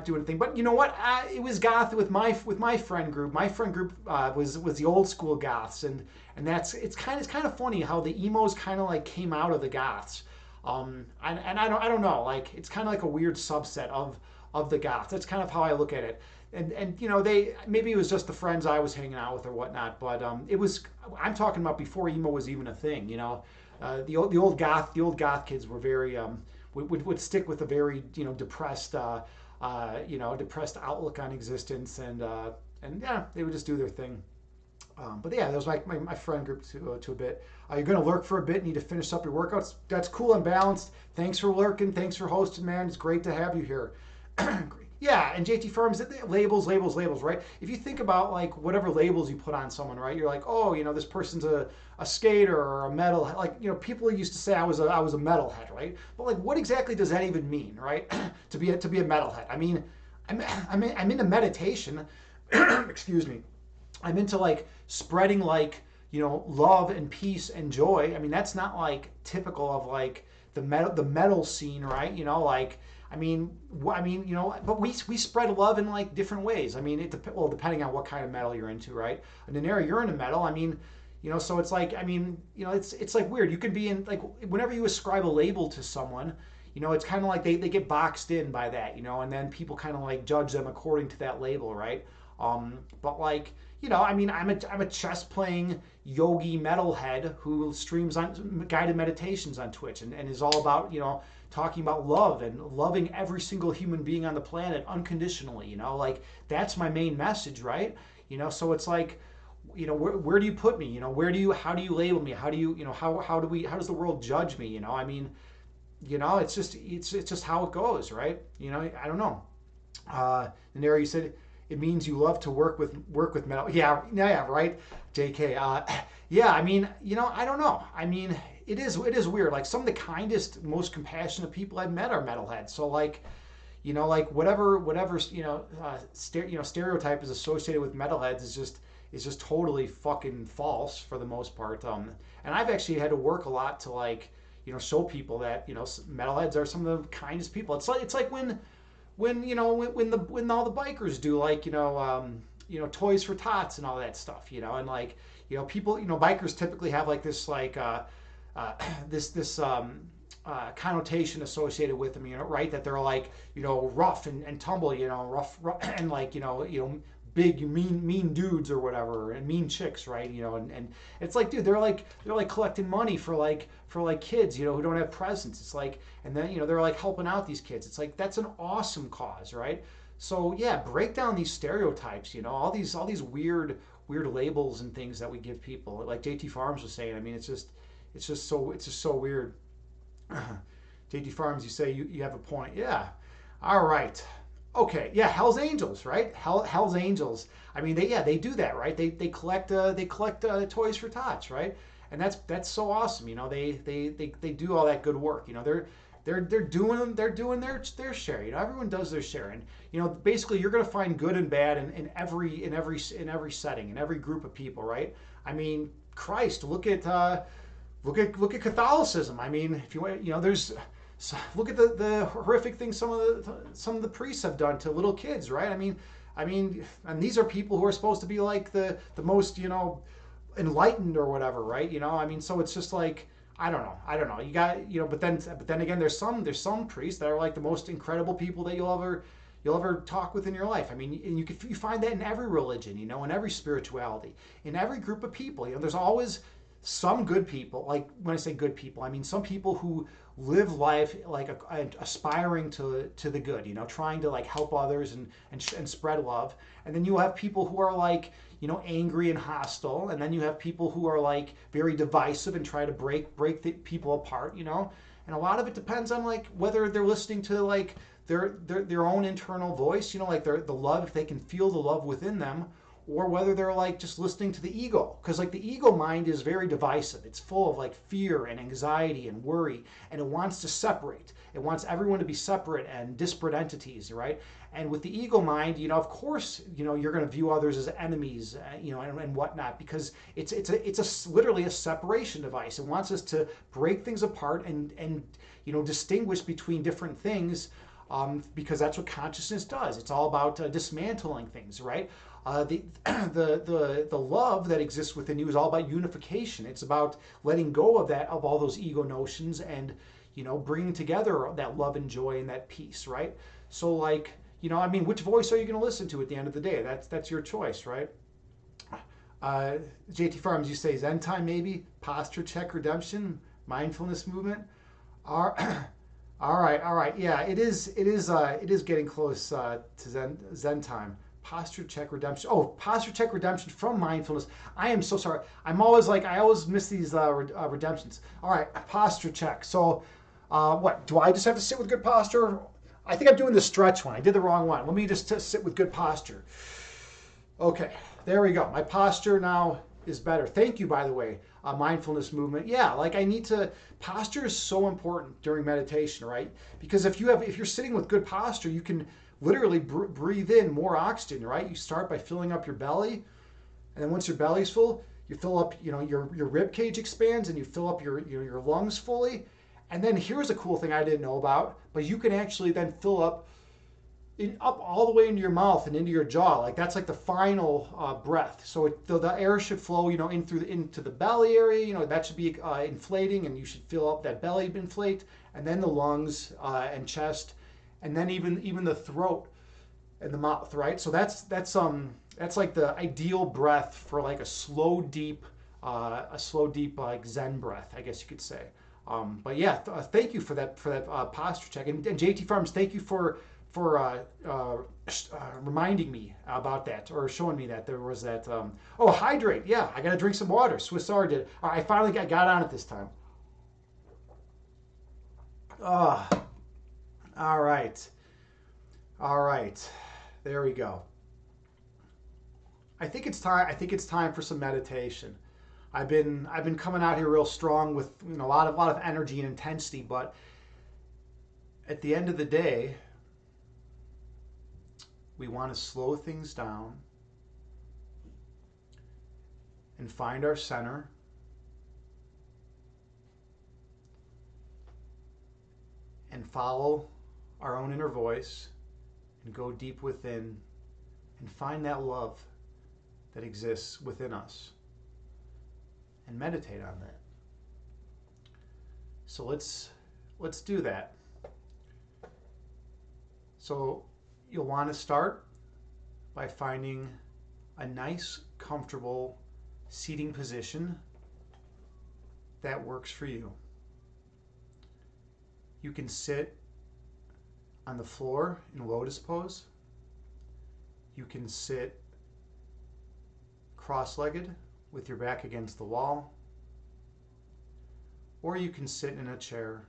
doing anything. But you know what? It was goth with my friend group. My friend group was the old school goths, and it's kind of funny how the emos kind of like came out of the goths. And I don't know. Like it's kind of like a weird subset of the goths. That's kind of how I look at it. And they maybe it was just the friends I was hanging out with or whatnot, but it was. I'm talking about before emo was even a thing. The old goth kids were very would stick with a very depressed depressed outlook on existence, and yeah, they would just do their thing. But yeah, that was like my friend group to a bit. You're going to lurk for a bit, need to finish up your workouts. That's cool and balanced. Thanks for lurking. Thanks for hosting, man. It's great to have you here. Yeah, and JT Firms, labels, right? If you think about like whatever labels you put on someone, right? You're like, oh, this person's a skater or a metal. Like, people used to say I was a metalhead, right? But like, what exactly does that even mean, right? to be a metalhead. I mean, I'm into meditation. Excuse me. I'm into like spreading like love and peace and joy. I mean, that's not like typical of like the metal scene, right? Like. But we spread love in like different ways. I mean, depending on what kind of metal you're into, right? And Nanera, you're into metal. I mean, so it's like, it's like weird. You could be in like whenever you ascribe a label to someone, it's kind of like they get boxed in by that, and then people kind of like judge them according to that label, right? But like, I'm a chess playing yogi metalhead who streams on guided meditations on Twitch and is all about, talking about love and loving every single human being on the planet unconditionally, like that's my main message, right? So it's like, where do you put me? How do you label me? How do you, how does the world judge me? It's just how it goes, right? I don't know. Nanera, you said it means you love to work with metal. Yeah, right. JK. Yeah, I don't know. It is weird. Like some of the kindest, most compassionate people I've met are metalheads. So like, like whatever stereotype is associated with metalheads is just totally fucking false for the most part. And I've actually had to work a lot to like show people that metalheads are some of the kindest people. It's like when all the bikers do like toys for tots and all that stuff, and like people, bikers typically have like this like uh, this connotation associated with them, right? That they're like, rough and tumble, rough and like, big mean dudes or whatever, and mean chicks, right? And it's like, dude, they're like collecting money for kids, who don't have presents. It's like, and then they're like helping out these kids. It's like that's an awesome cause, right? So yeah, break down these stereotypes, all these weird labels and things that we give people. Like JT Farms was saying, I mean, it's just so weird. JT Farms, you say you have a point. Yeah. All right. Okay. Yeah. Hell's Angels, right? Hell's Angels. I mean, they do that, right? They collect toys for tots, right? And that's so awesome. They do all that good work. They're doing their share. Everyone does their share, and basically you're going to find good and bad in every setting, in every group of people, right? I mean, Christ, look at Catholicism. I mean, if there's look at the horrific things some of the priests have done to little kids, right? I mean, and these are people who are supposed to be like the most enlightened or whatever, right? I mean, so it's just like I don't know. You got but then again, there's some priests that are like the most incredible people that you'll ever talk with in your life. I mean, and you find that in every religion, in every spirituality, in every group of people. There's always some good people. Like when I say good people, I mean some people who live life like aspiring to the good, trying to like help others and spread love. And then you have people who are like angry and hostile, and then you have people who are like very divisive and try to break the people apart. And a lot of it depends on like whether they're listening to like their own internal voice, like the love, if they can feel the love within them, or whether they're like just listening to the ego, because like the ego mind is very divisive. It's full of like fear and anxiety and worry, and it wants to separate. It wants everyone to be separate and disparate entities, right? And with the ego mind, of course, you're going to view others as enemies, and whatnot, because it's literally a separation device. It wants us to break things apart and distinguish between different things, because that's what consciousness does. It's all about dismantling things, right? The love that exists within you is all about unification. It's about letting go of all those ego notions, and bringing together that love and joy and that peace, right? So like I mean, which voice are you going to listen to at the end of the day? That's your choice, right? JT Farms, you say Zen time, maybe posture check redemption, mindfulness movement. All right. Yeah, it is getting close to Zen time. Posture check redemption. Oh, posture check redemption from mindfulness. I am so sorry. I always miss these redemptions. All right, posture check. So, what do I just have to sit with good posture? I think I'm doing the stretch one. I did the wrong one. Let me just sit with good posture. Okay, there we go. My posture now is better. Thank you, by the way. Mindfulness movement. Yeah, like posture is so important during meditation, right? Because if you're sitting with good posture, you can literally breathe in more oxygen, right? You start by filling up your belly, and then once your belly's full, you fill up, your rib cage expands, and you fill up your lungs fully. And then here's a cool thing I didn't know about, but you can actually then fill up all the way into your mouth and into your jaw. Like that's like the final breath. So the air should flow, into the belly area. That should be inflating, and you should fill up that belly inflate, and then the lungs and chest, and then even the throat and the mouth, right? So that's like the ideal breath for like a slow deep like Zen breath, I guess you could say. But yeah, thank you for that posture check, and JT Farms, thank you for reminding me about that, or showing me that there was that. Hydrate. Yeah, I gotta drink some water. Swiss R did. All right, I finally got on it this time. All right. There we go. I think it's time for some meditation. I've been coming out here real strong with a lot of energy and intensity, but at the end of the day, we want to slow things down and find our center. And follow our own inner voice and go deep within and find that love that exists within us and meditate on that. So let's do that. So you'll want to start by finding a nice, comfortable seating position that works for you. You can sit on the floor in lotus pose. You can sit cross-legged with your back against the wall, or you can sit in a chair.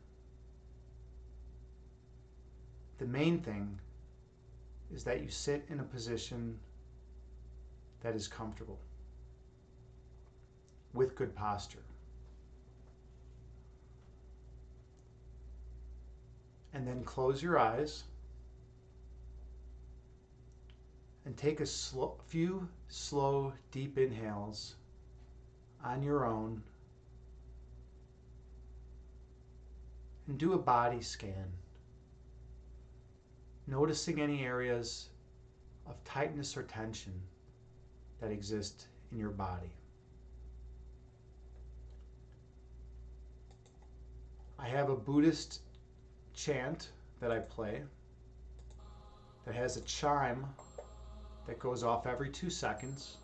The main thing is that you sit in a position that is comfortable with good posture. And then close your eyes and take a few slow, deep inhales on your own and do a body scan, noticing any areas of tightness or tension that exist in your body. I have a Buddhist chant that I play that has a chime that goes off every 2 seconds,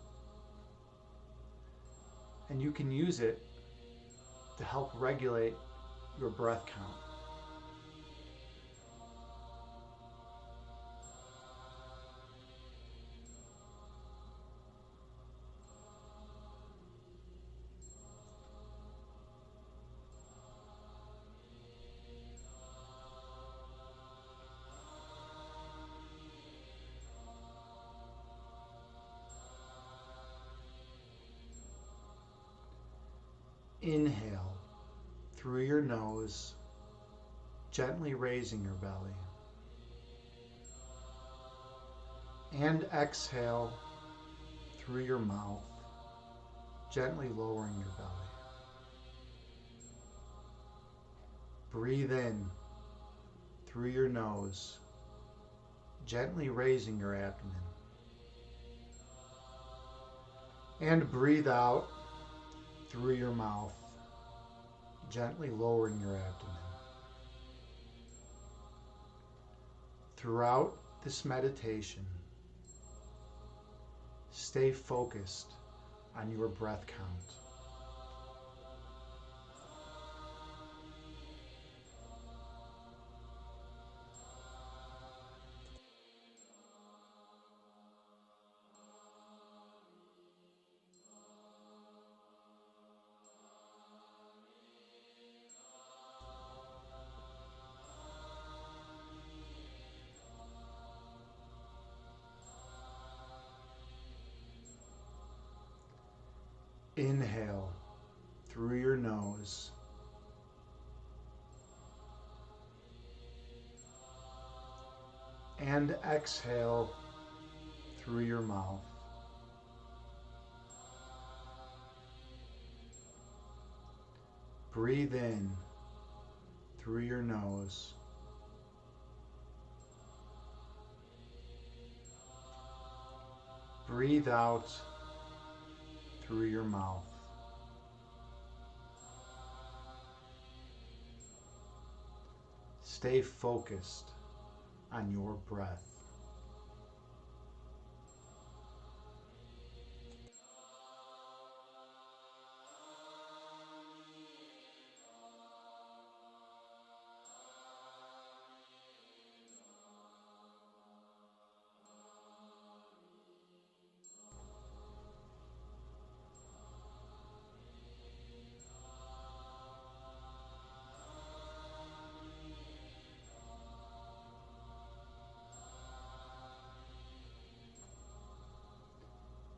and you can use it to help regulate your breath count. Inhale through your nose, gently raising your belly. And exhale through your mouth, gently lowering your belly. Breathe in through your nose, gently raising your abdomen. And breathe out through your mouth, gently lowering your abdomen. Throughout this meditation, stay focused on your breath count. Inhale through your nose. And exhale through your mouth. Breathe in through your nose. Breathe out through your mouth. Stay focused on your breath.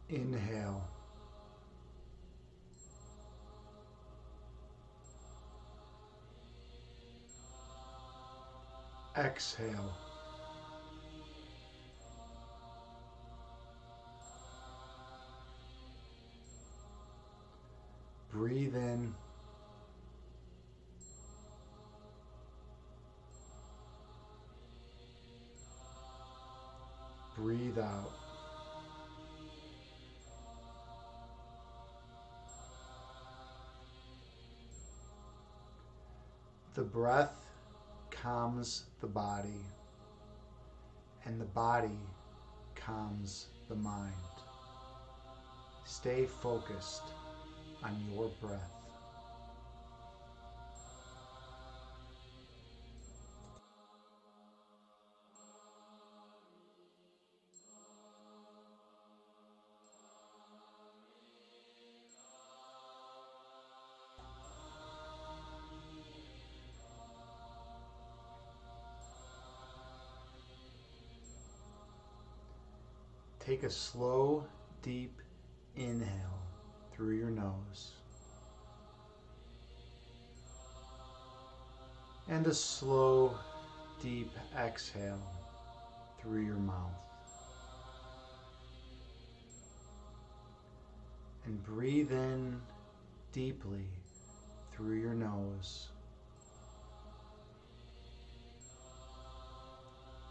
Inhale. Exhale. breathe in. Breathe out. The breath calms the body, and the body calms the mind. Stay focused on your breath. Take a slow, deep inhale through your nose and a slow, deep exhale through your mouth. And breathe in deeply through your nose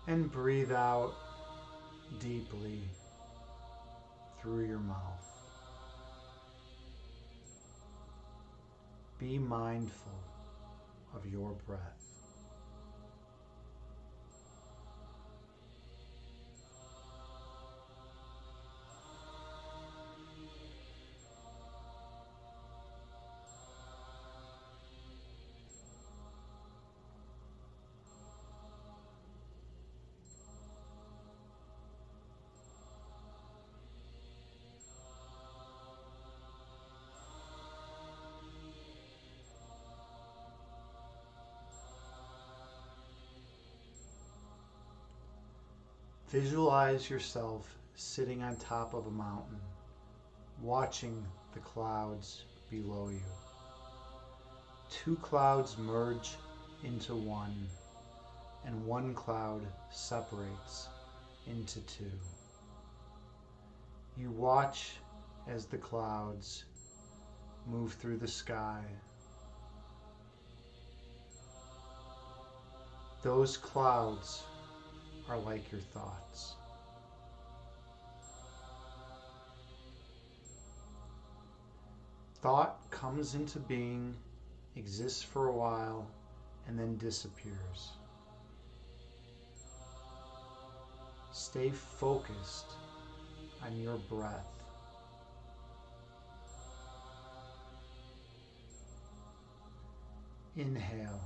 and breathe out deeply through your mouth. Be mindful of your breath. Visualize yourself sitting on top of a mountain, watching the clouds below you. Two clouds merge into one, and one cloud separates into two. You watch as the clouds move through the sky. Those clouds are like your thoughts. Thought comes into being, exists for a while, and then disappears. Stay focused on your breath. Inhale.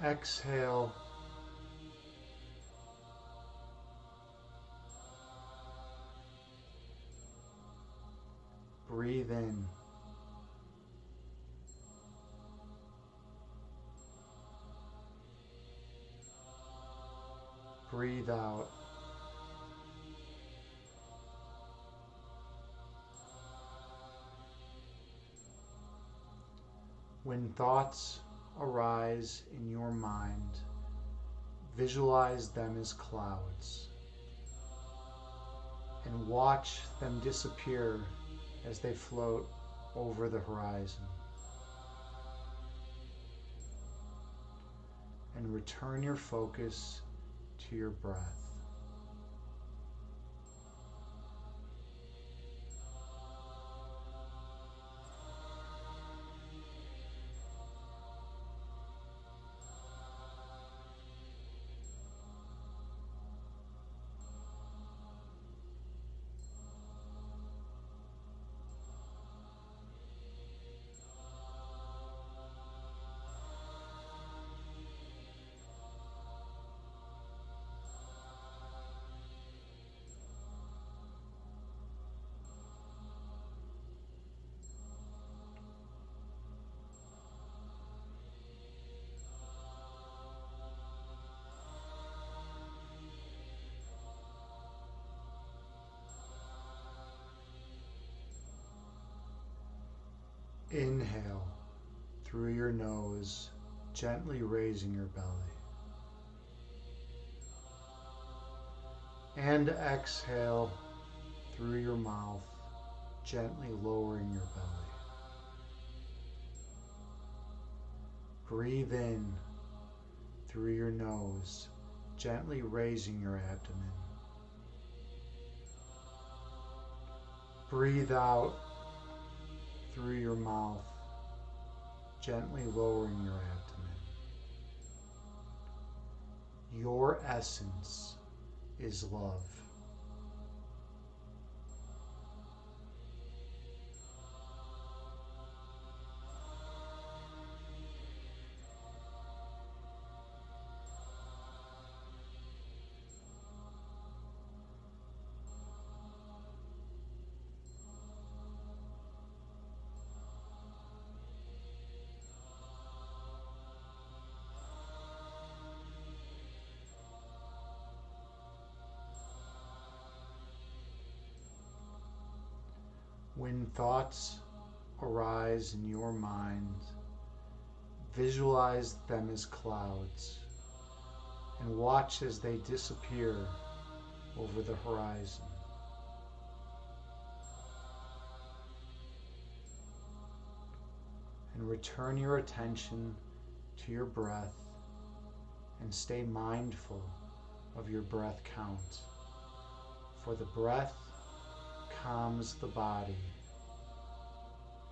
Exhale. Breathe in. Breathe out. When thoughts arise in your mind, visualize them as clouds and watch them disappear as they float over the horizon. And return your focus to your breath. Inhale through your nose, gently raising your belly. And exhale through your mouth, gently lowering your belly. Breathe in through your nose, gently raising your abdomen. Breathe out through your mouth, gently lowering your abdomen. Your essence is love. When thoughts arise in your mind, visualize them as clouds and watch as they disappear over the horizon. And return your attention to your breath and stay mindful of your breath count. For the breath calms the body,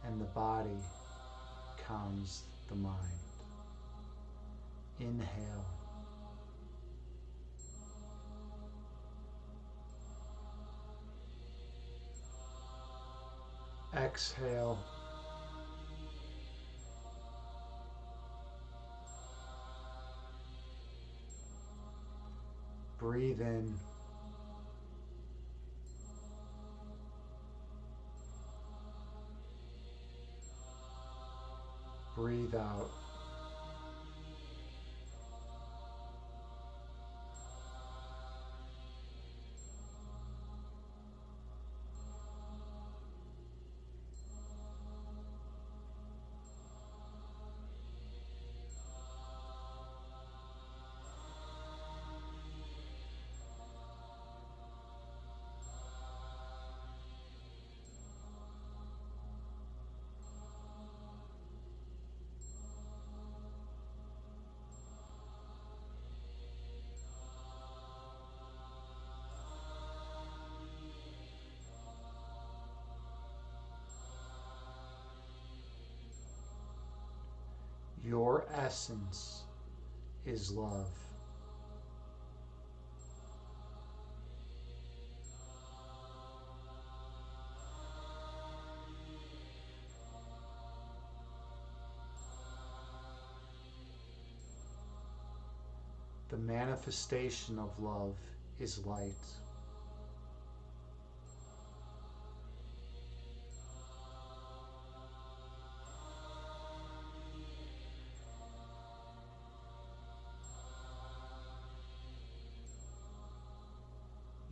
and the body calms the mind. Inhale. Exhale. Breathe in. Breathe out. Your essence is love. The manifestation of love is light.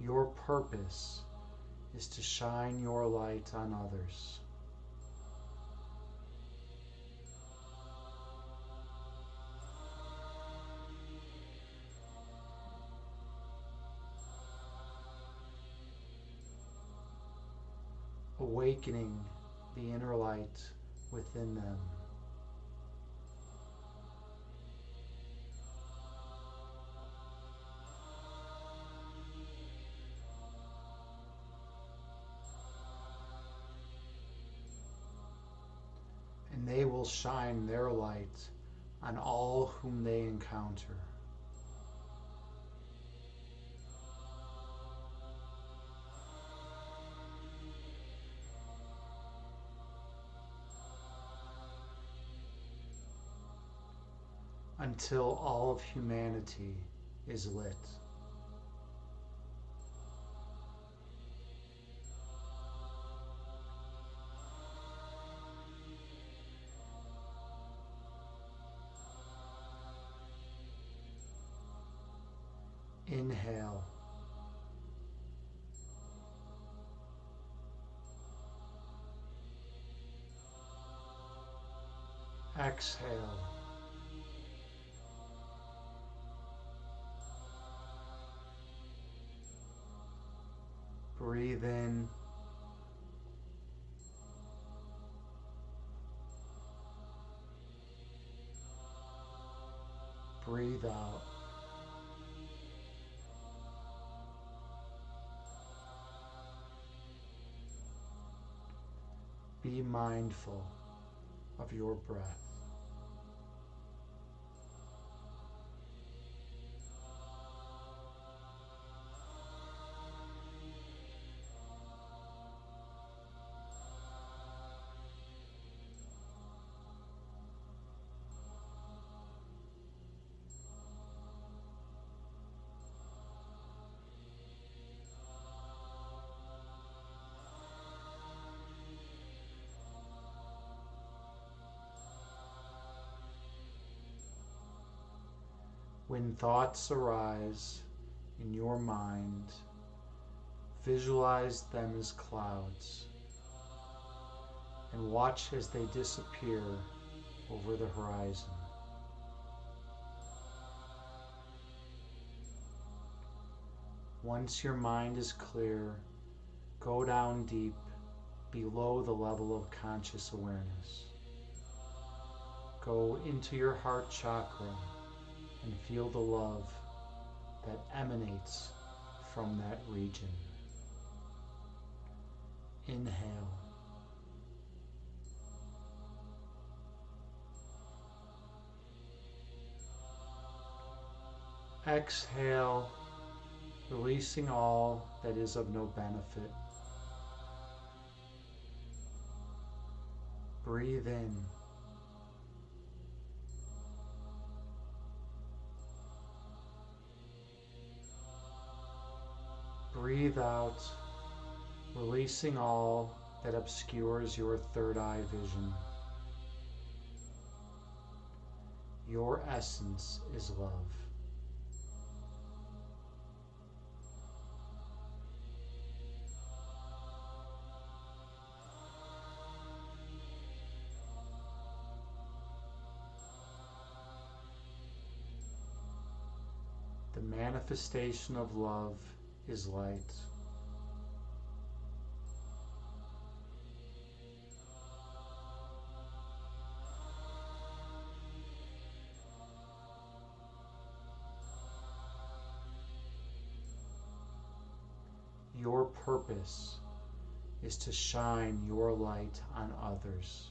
Your purpose is to shine your light on others. Awakening the inner light within them. And they will shine their light on all whom they encounter. Until all of humanity is lit. Inhale. Exhale. Breathe in. Breathe out. Be mindful of your breath. When thoughts arise in your mind, visualize them as clouds and watch as they disappear over the horizon. Once your mind is clear, go down deep below the level of conscious awareness. Go into your heart chakra and feel the love that emanates from that region. Inhale. Exhale, releasing all that is of no benefit. Breathe in. Breathe out, releasing all that obscures your third eye vision. Your essence is love. The manifestation of love is light. Your purpose is to shine your light on others.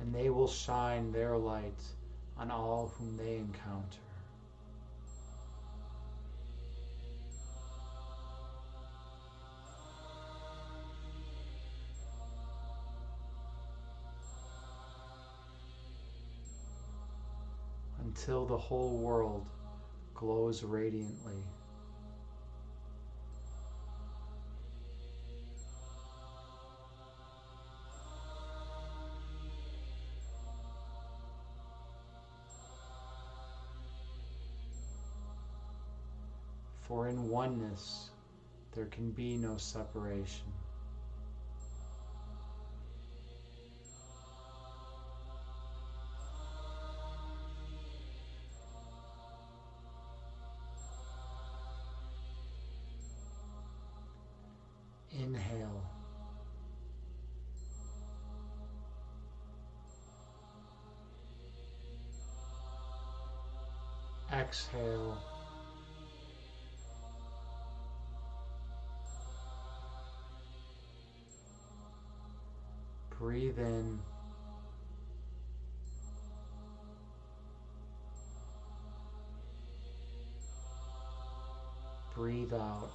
And they will shine their light on all whom they encounter. Until the whole world glows radiantly. For in oneness, there can be no separation. Inhale. Exhale. Breathe in. Breathe out.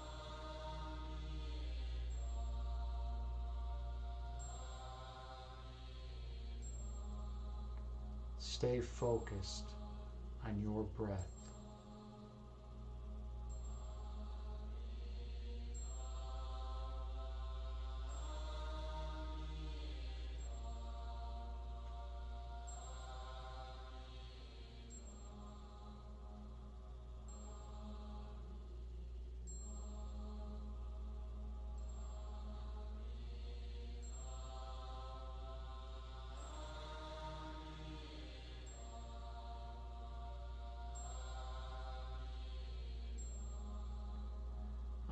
Stay focused on your breath.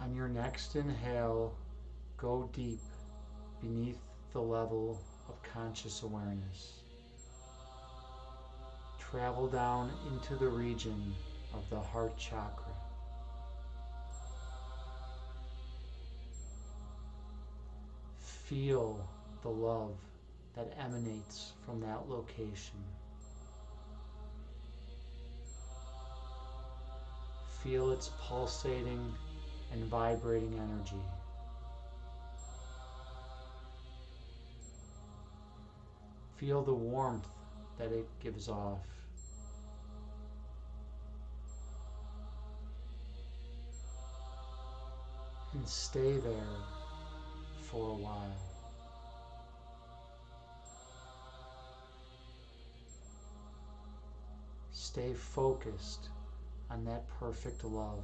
On your next inhale, go deep beneath the level of conscious awareness. Travel down into the region of the heart chakra. Feel the love that emanates from that location. Feel its pulsating and vibrating energy. Feel the warmth that it gives off. And stay there for a while. Stay focused on that perfect love.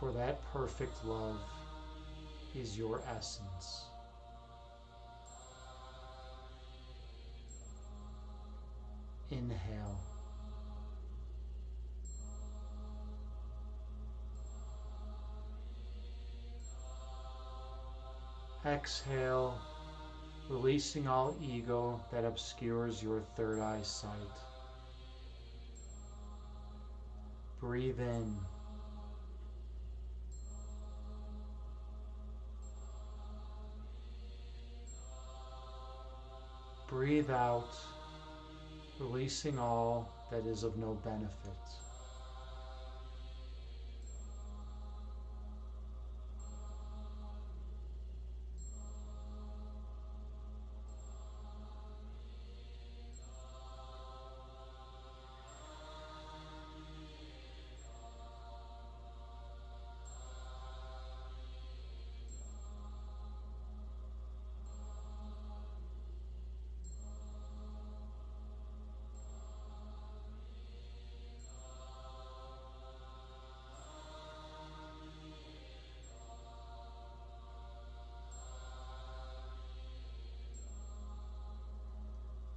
For that perfect love is your essence. Inhale. Exhale, releasing all ego that obscures your third eye sight. Breathe in. Breathe out, releasing all that is of no benefit.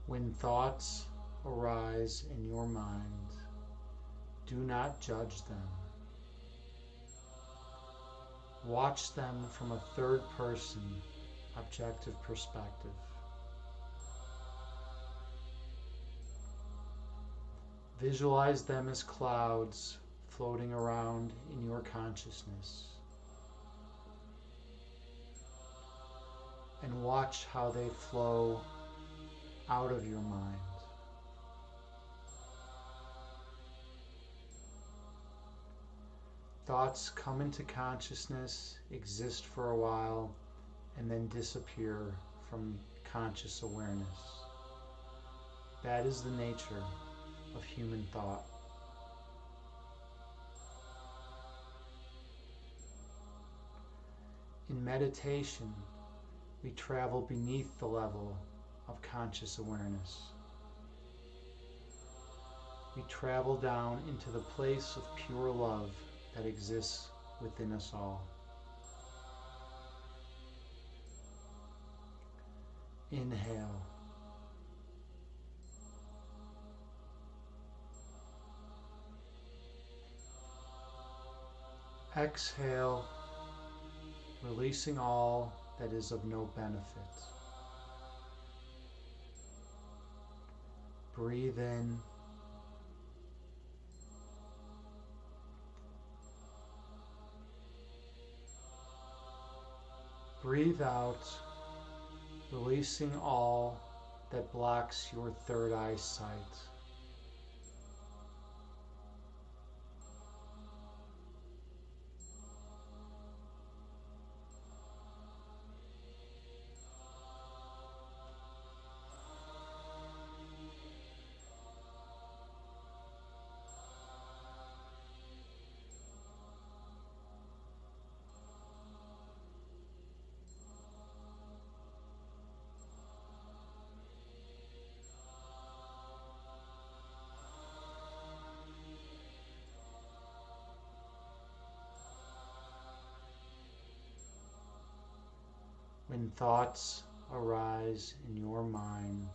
When thoughts arise in your mind, do not judge them. Watch them from a third person, objective perspective. Visualize them as clouds floating around in your consciousness. And watch how they flow out of your mind. Thoughts come into consciousness, exist for a while, and then disappear from conscious awareness. That is the nature of human thought. In meditation, we travel beneath the level of conscious awareness. We travel down into the place of pure love that exists within us all. Inhale. Exhale, releasing all that is of no benefit. Breathe in. Breathe out, releasing all that blocks your third eye sight. When thoughts arise in your mind,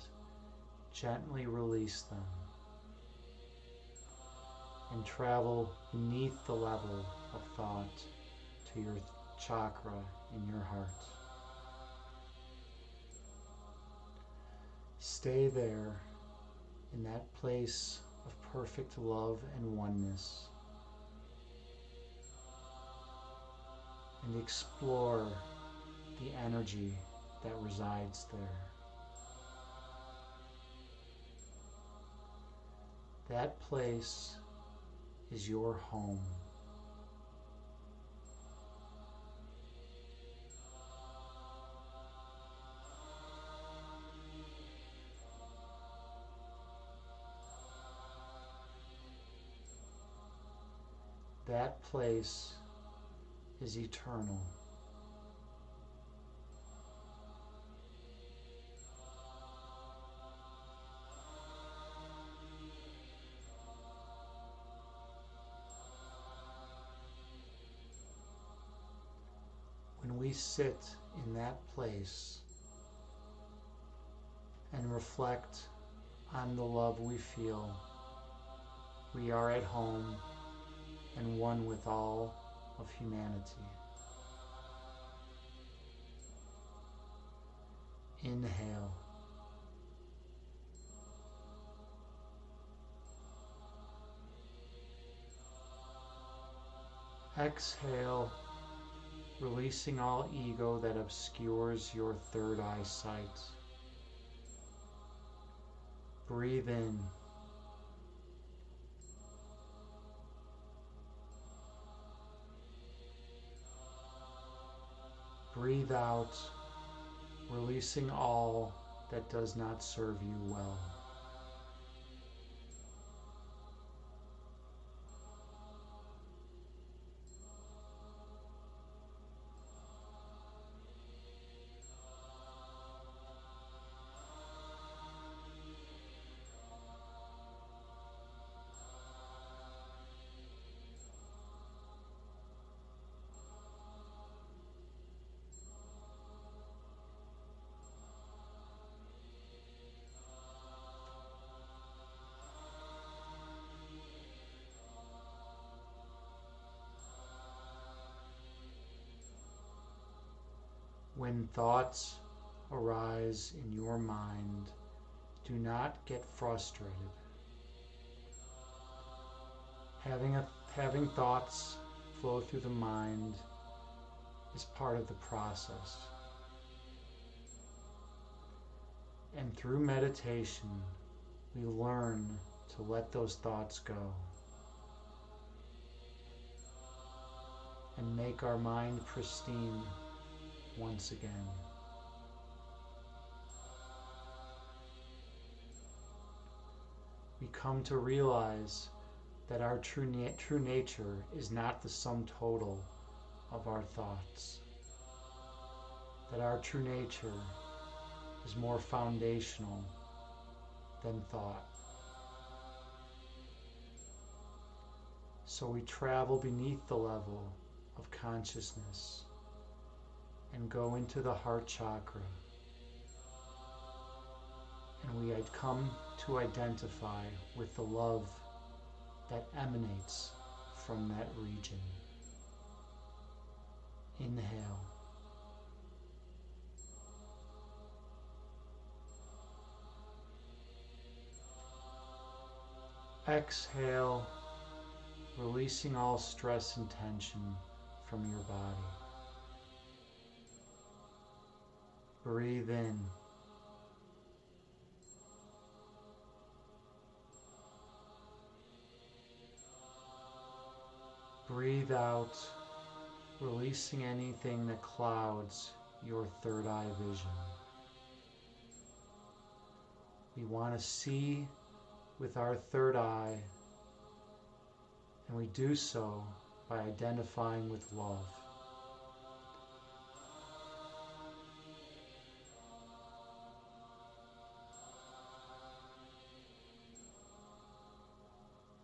gently release them. and travel beneath the level of thought to your chakra in your heart. Stay there in that place of perfect love and oneness, and explore the energy that resides there. That place is your home. That place is eternal. When we sit in that place and reflect on the love we feel, we are at home and one with all of humanity. Inhale. Exhale, releasing all ego that obscures your third eye sight. Breathe in. Breathe out, releasing all that does not serve you well. When thoughts arise in your mind, do not get frustrated. Having thoughts flow through the mind is part of the process. And through meditation, we learn to let those thoughts go and make our mind pristine once again. We come to realize that our true nature is not the sum total of our thoughts. That our true nature is more foundational than thought. So we travel beneath the level of consciousness and go into the heart chakra. And we had come to identify with the love that emanates from that region. Inhale. Exhale, releasing all stress and tension from your body. Breathe in. Breathe out, releasing anything that clouds your third eye vision. We want to see with our third eye, and we do so by identifying with love.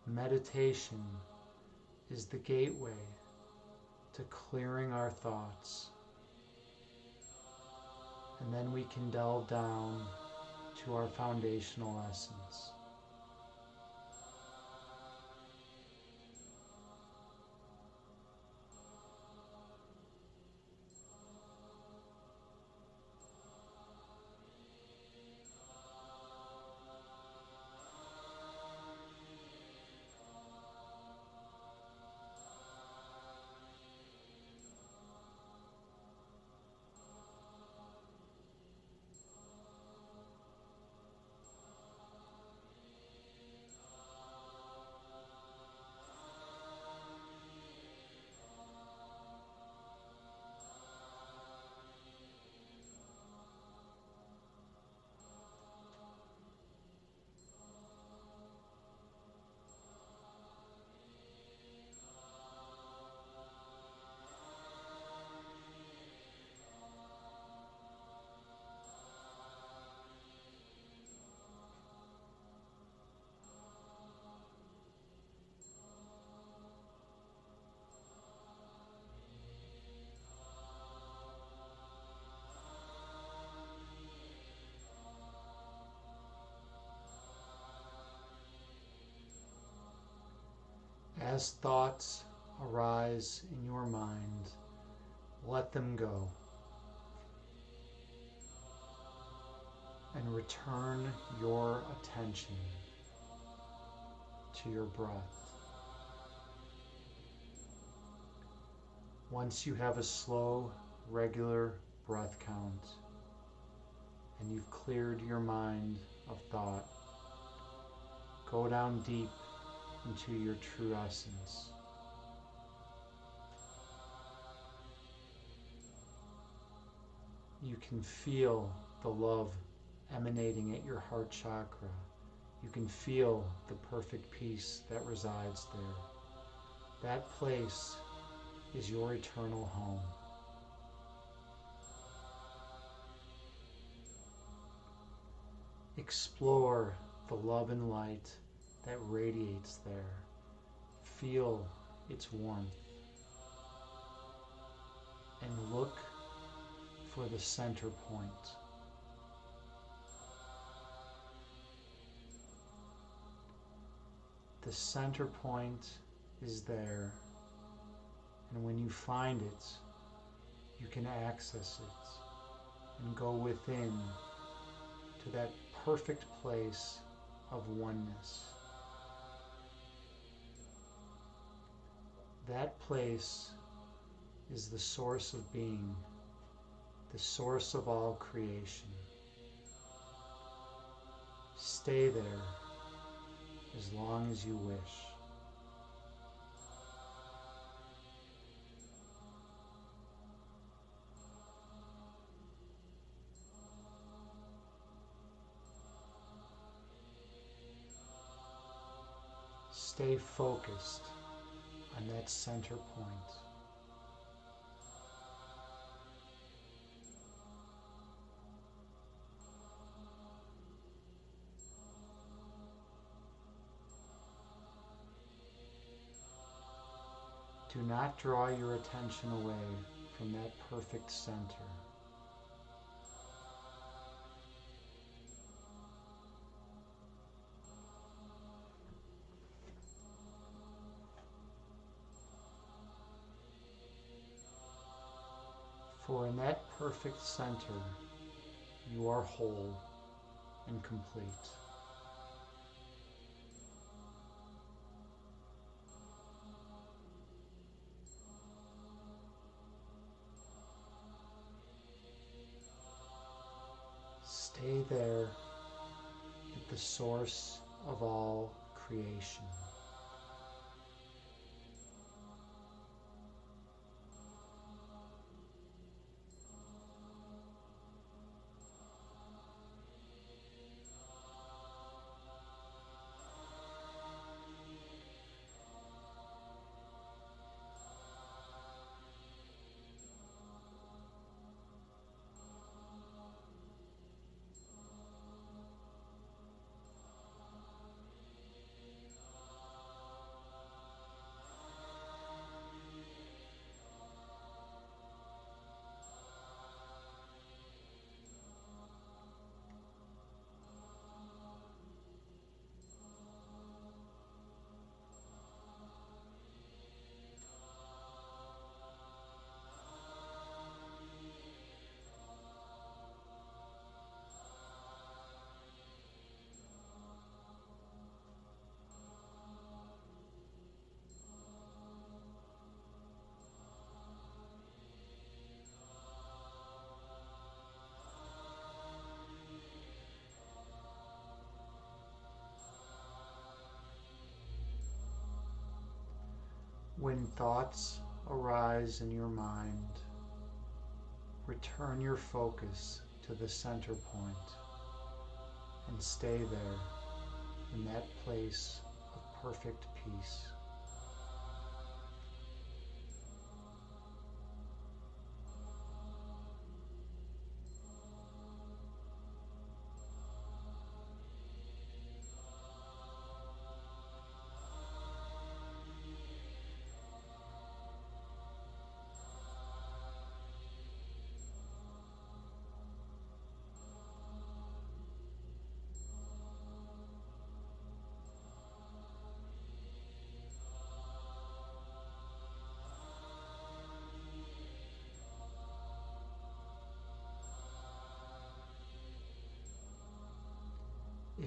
Meditation is the gateway to clearing our thoughts, and then we can delve down to our foundational essence. As thoughts arise in your mind, let them go and return your attention to your breath. Once you have a slow, regular breath count and you've cleared your mind of thought, go down deep into your true essence. You can feel the love emanating at your heart chakra. You can feel the perfect peace that resides there. That place is your eternal home. Explore the love and light that radiates there. Feel its warmth. And look for the center point. The center point is there, and when you find it, you can access it and go within to that perfect place of oneness. That place is the source of being, the source of all creation. Stay there as long as you wish. Stay focused on that center point. Do not draw your attention away from that perfect center. For in that perfect center, you are whole and complete. Stay there at the source of all creation. When thoughts arise in your mind, return your focus to the center point and stay there in that place of perfect peace.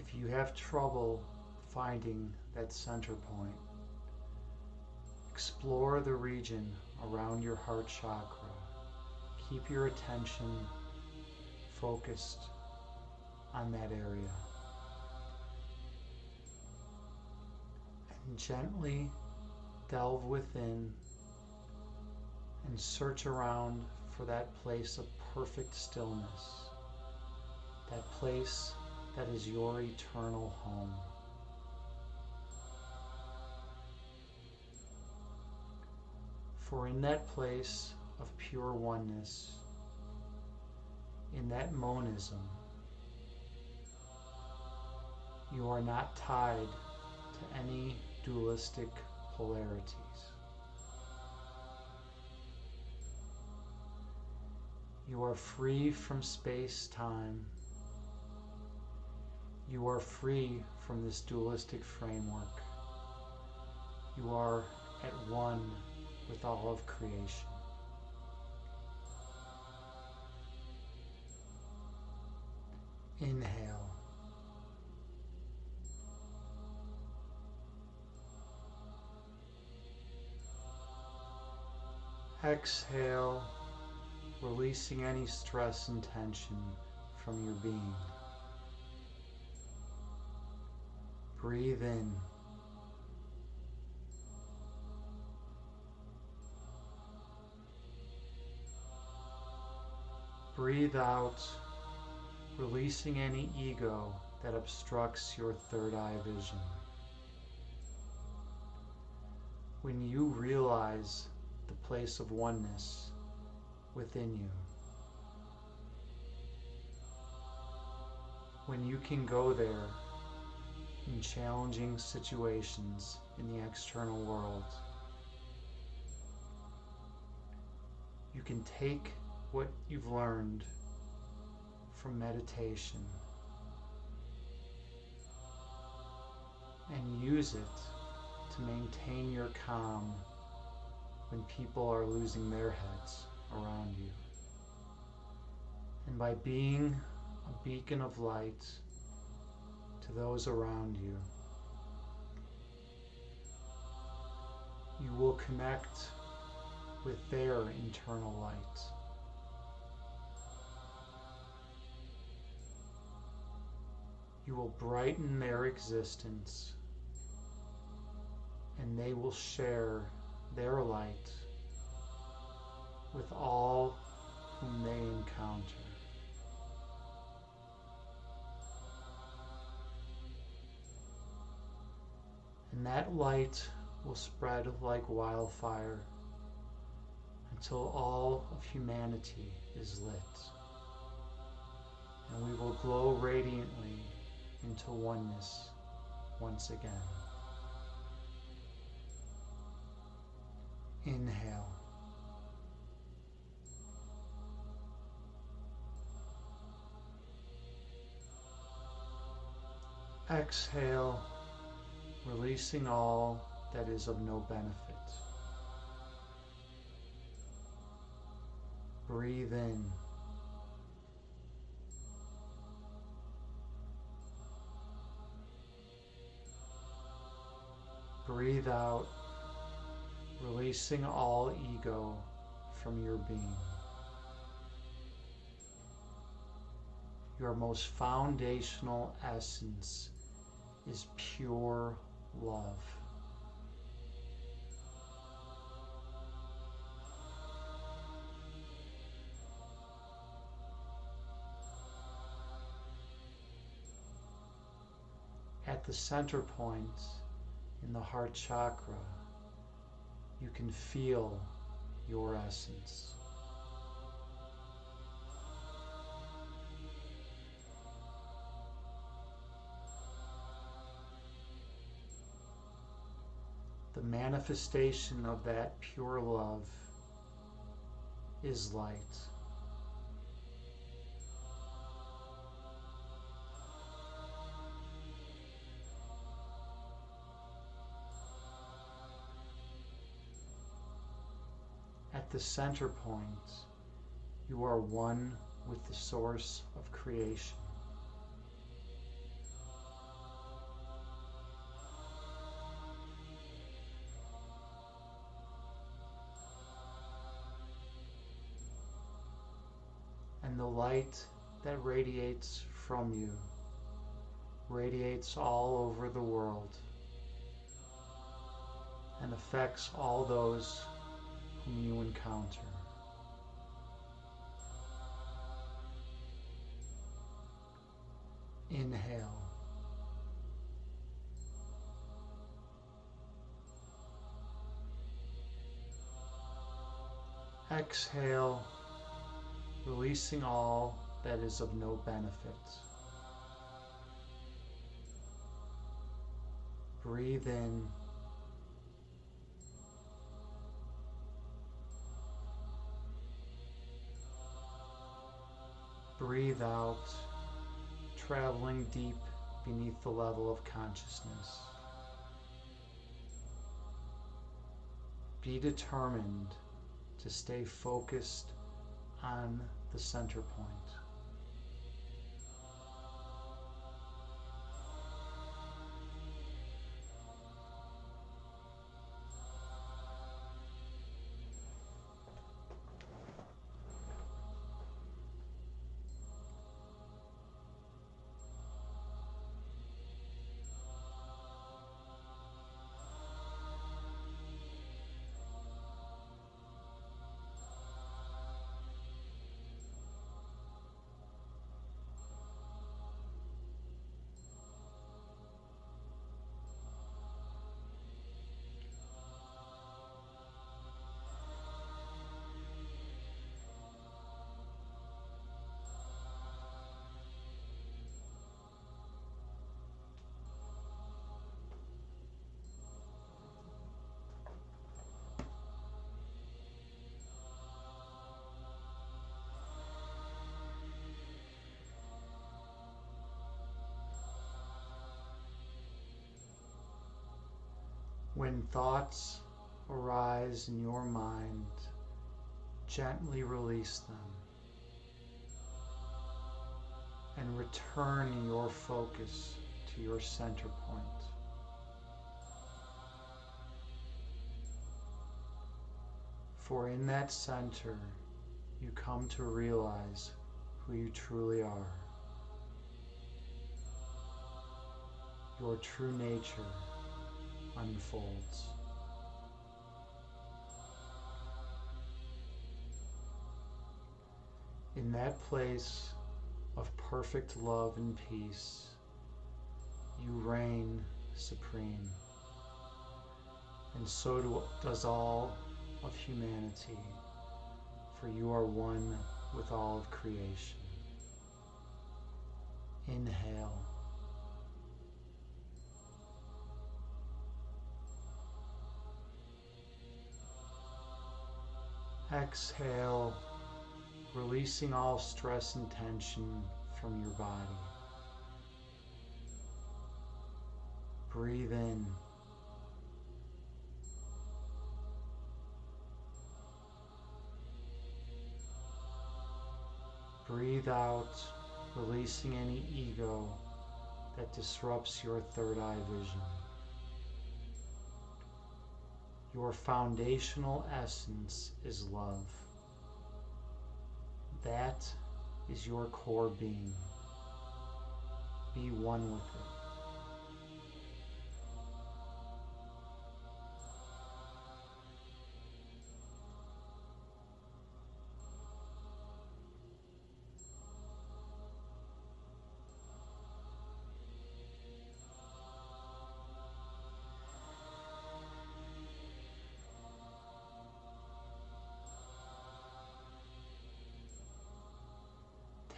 If you have trouble finding that center point, explore the region around your heart chakra. Keep your attention focused on that area. And gently delve within and search around for that place of perfect stillness, that place that is your eternal home. For in that place of pure oneness, in that monism, you are not tied to any dualistic polarities. You are free from space-time. You are free from this dualistic framework. You are at one with all of creation. Inhale. Exhale, releasing any stress and tension from your being. Breathe in. Breathe out, releasing any ego that obstructs your third eye vision. When you realize the place of oneness within you, when you can go there in challenging situations in the external world, you can take what you've learned from meditation and use it to maintain your calm when people are losing their heads around you. And by being a beacon of light to those around you, you will connect with their internal light. You will brighten their existence, and they will share their light with all whom they encounter. And that light will spread like wildfire until all of humanity is lit. And we will glow radiantly into oneness once again. Inhale. Exhale, releasing all that is of no benefit. Breathe in. Breathe out, releasing all ego from your being. Your most foundational essence is pure love. At the center point in the heart chakra, you can feel your essence. The manifestation of that pure love is light. At the center point, you are one with the source of creation. the light that radiates from you radiates all over the world and affects all those whom you encounter. Inhale. Exhale, releasing all that is of no benefit. Breathe in. Breathe out, traveling deep beneath the level of consciousness. Be determined to stay focused on the center point. When thoughts arise in your mind, gently release them and return your focus to your center point. For in that center, you come to realize who you truly are. Your true nature unfolds. In that place of perfect love and peace, you reign supreme, and so does all of humanity, for you are one with all of creation. Inhale. Exhale, releasing all stress and tension from your body. Breathe in. Breathe out, releasing any ego that disrupts your third eye vision. Your foundational essence is love. That is your core being. Be one with it.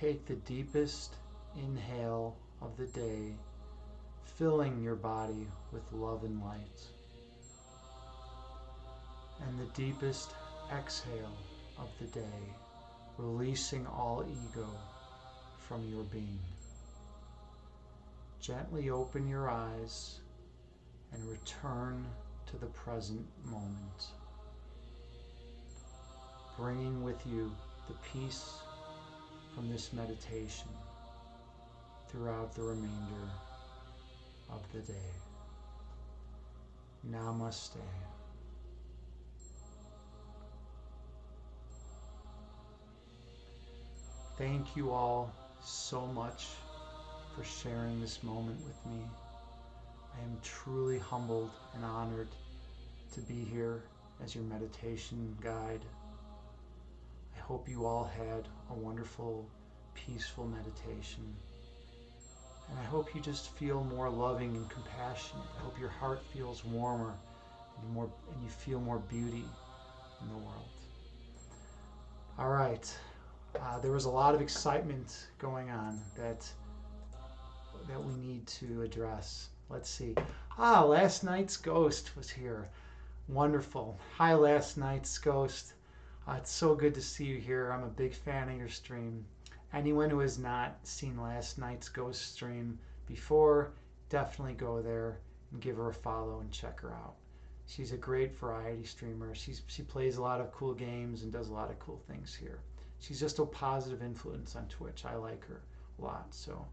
Take the deepest inhale of the day, filling your body with love and light. And the deepest exhale of the day, releasing all ego from your being. Gently open your eyes and return to the present moment, bringing with you the peace from this meditation throughout the remainder of the day. Namaste. Thank you all so much for sharing this moment with me. I am truly humbled and honored to be here as your meditation guide. I hope you all had a wonderful, peaceful meditation. And I hope you just feel more loving and compassionate. I hope your heart feels warmer and you feel more beauty in the world. All right. There was a lot of excitement going on that we need to address. Let's see. Last night's ghost was here. Wonderful. Hi, last night's ghost. It's so good to see you here. I'm a big fan of your stream. Anyone who has not seen last night's ghost stream before, definitely go there and give her a follow and check her out. She's a great variety streamer. She plays a lot of cool games and does a lot of cool things here. She's just a positive influence on Twitch. I like her a lot, so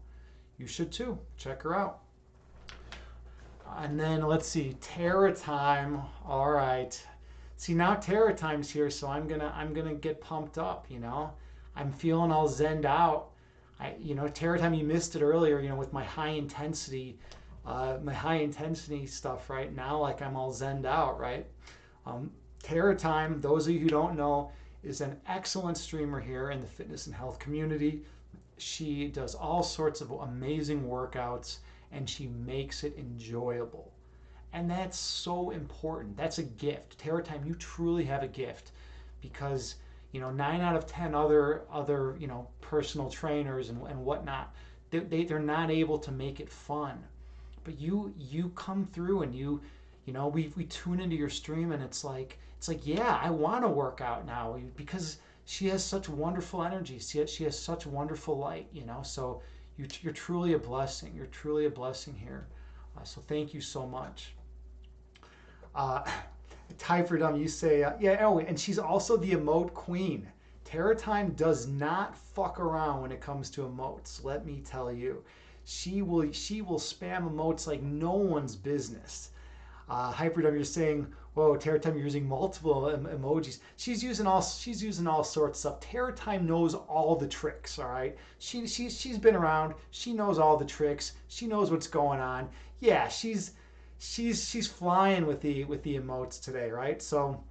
you should too. Check her out. And then let's see, Terra time. All right. See, now Terra time's here, so I'm gonna get pumped up. I'm feeling all zenned out. Terra time, you missed it earlier. With my high intensity stuff right now. Like I'm all zenned out, right? Terra time. Those of you who don't know, is an excellent streamer here in the fitness and health community. She does all sorts of amazing workouts and she makes it enjoyable. And that's so important. That's a gift. Terra time, you truly have a gift because 9 out of 10 other personal trainers and whatnot, they're not able to make it fun. But you come through and we tune into your stream and it's like yeah, I want to work out now because she has such wonderful energy. She has such wonderful light, so you're truly a blessing. You're truly a blessing here. So thank you so much. Typherdom, you say, yeah, and she's also the emote queen. Terra time does not fuck around when it comes to emotes, let me tell you. She will spam emotes like no one's business. Hyperdom, you're saying, whoa, Terra time, you're using multiple emojis. She's using all sorts of stuff. Terra time knows all the tricks, all right? She's been around. She knows all the tricks. She knows what's going on. Yeah, she's flying with the emotes today, right? So,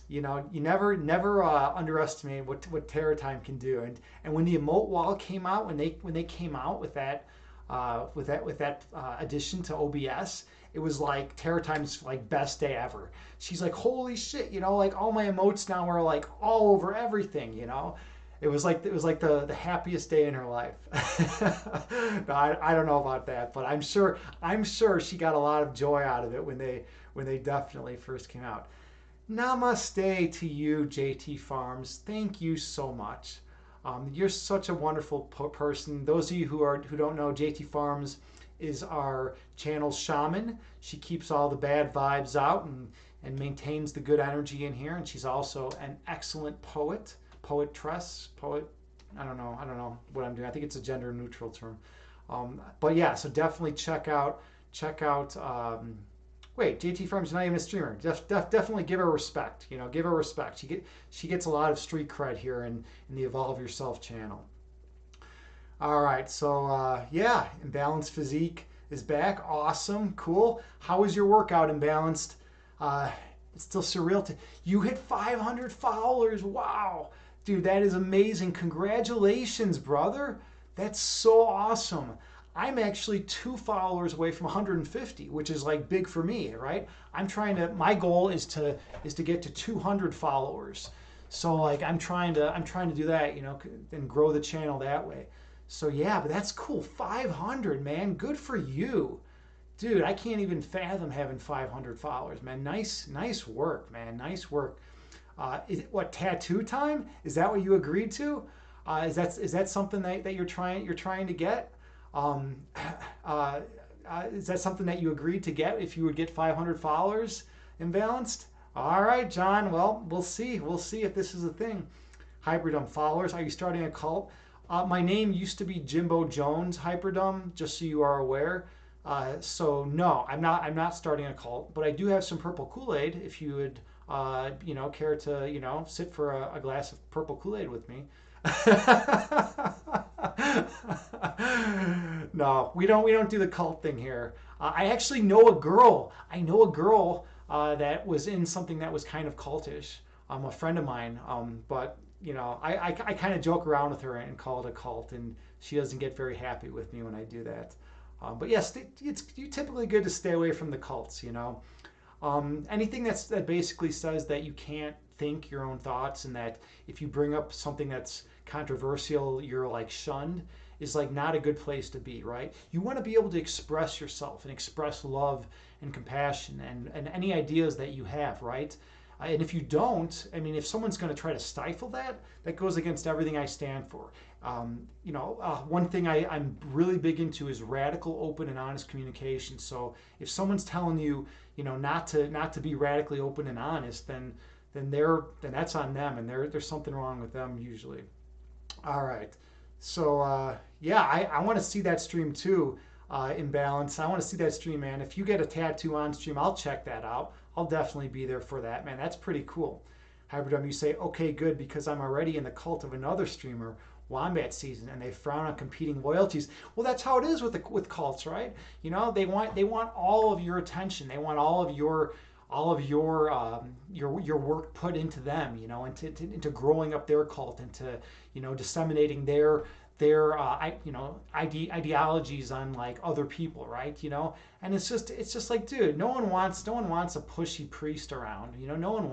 you never underestimate what Terra time can do. And when the emote wall came out, when they came out with that addition to OBS, it was like Terra time's like best day ever. She's like, holy shit, like all my emotes now are like all over everything, It was like the happiest day in her life. No, I don't know about that, but I'm sure she got a lot of joy out of it when they definitely first came out. Namaste to you, JT Farms. Thank you so much. You're such a wonderful person. Those of you who don't know, JT Farms is our channel shaman. She keeps all the bad vibes out and maintains the good energy in here. And she's also an excellent poetress. I don't know what I'm doing. I think it's a gender neutral term. But yeah, so definitely check out. Wait, JT Farms is not even a streamer. Definitely give her respect. Give her respect. She gets a lot of street cred here in the Evolve Yourself channel. All right, so yeah, Imbalanced Physique is back. Awesome, cool. How was your workout, Imbalanced? It's still surreal. You hit 500 followers. Wow, dude, that is amazing. Congratulations, brother. That's so awesome. I'm actually 2 followers away from 150, which is like big for me, right? My goal is to get to 200 followers. So like I'm trying to do that, and grow the channel that way. So yeah, but that's cool. 500, man. Good for you. Dude, I can't even fathom having 500 followers, man. Nice work, man. Nice work. What, tattoo time? Is that what you agreed to? Is that something that you're trying to get? Is that something that you agreed to get if you would get 500 followers imbalanced? All right, John. Well, we'll see. We'll see if this is a thing. Hyperdom followers. Are you starting a cult? My name used to be Jimbo Jones, Hyperdom, just so you are aware. So no, I'm not starting a cult, but I do have some purple Kool-Aid if you would, care to, sit for a glass of purple Kool-Aid with me. no, we don't do the cult thing here. I actually know a girl. I know a girl that was in something that was kind of cultish. A friend of mine. But I kind of joke around with her and call it a cult, and she doesn't get very happy with me when I do that. But yes, it's typically good to stay away from the cults. Anything that basically says that you can't think your own thoughts, and that if you bring up something that's controversial, you're like shunned, is like not a good place to be, right? You want to be able to express yourself and express love and compassion and any ideas that you have, right? And if you don't, I mean, if someone's going to try to stifle that, that goes against everything I stand for. One thing I'm really big into is radical, open, and honest communication. So if someone's telling you, not to be radically open and honest, then that's on them, and there's something wrong with them usually. All right. So yeah, I want to see that stream too. In balance, I want to see that stream, man. If you get a tattoo on stream, I'll check that out. I'll definitely be there for that, man. That's pretty cool. Hybrid you say, okay, good, because I'm already in the cult of another streamer, Wombat Season, and they frown on competing loyalties. Well, that's how it is with cults, right? They want all of your attention. They want all of your work put into them, into growing up their cult, into disseminating their ideologies on like other people, right? And it's just like, dude, no one wants a pushy priest around. No one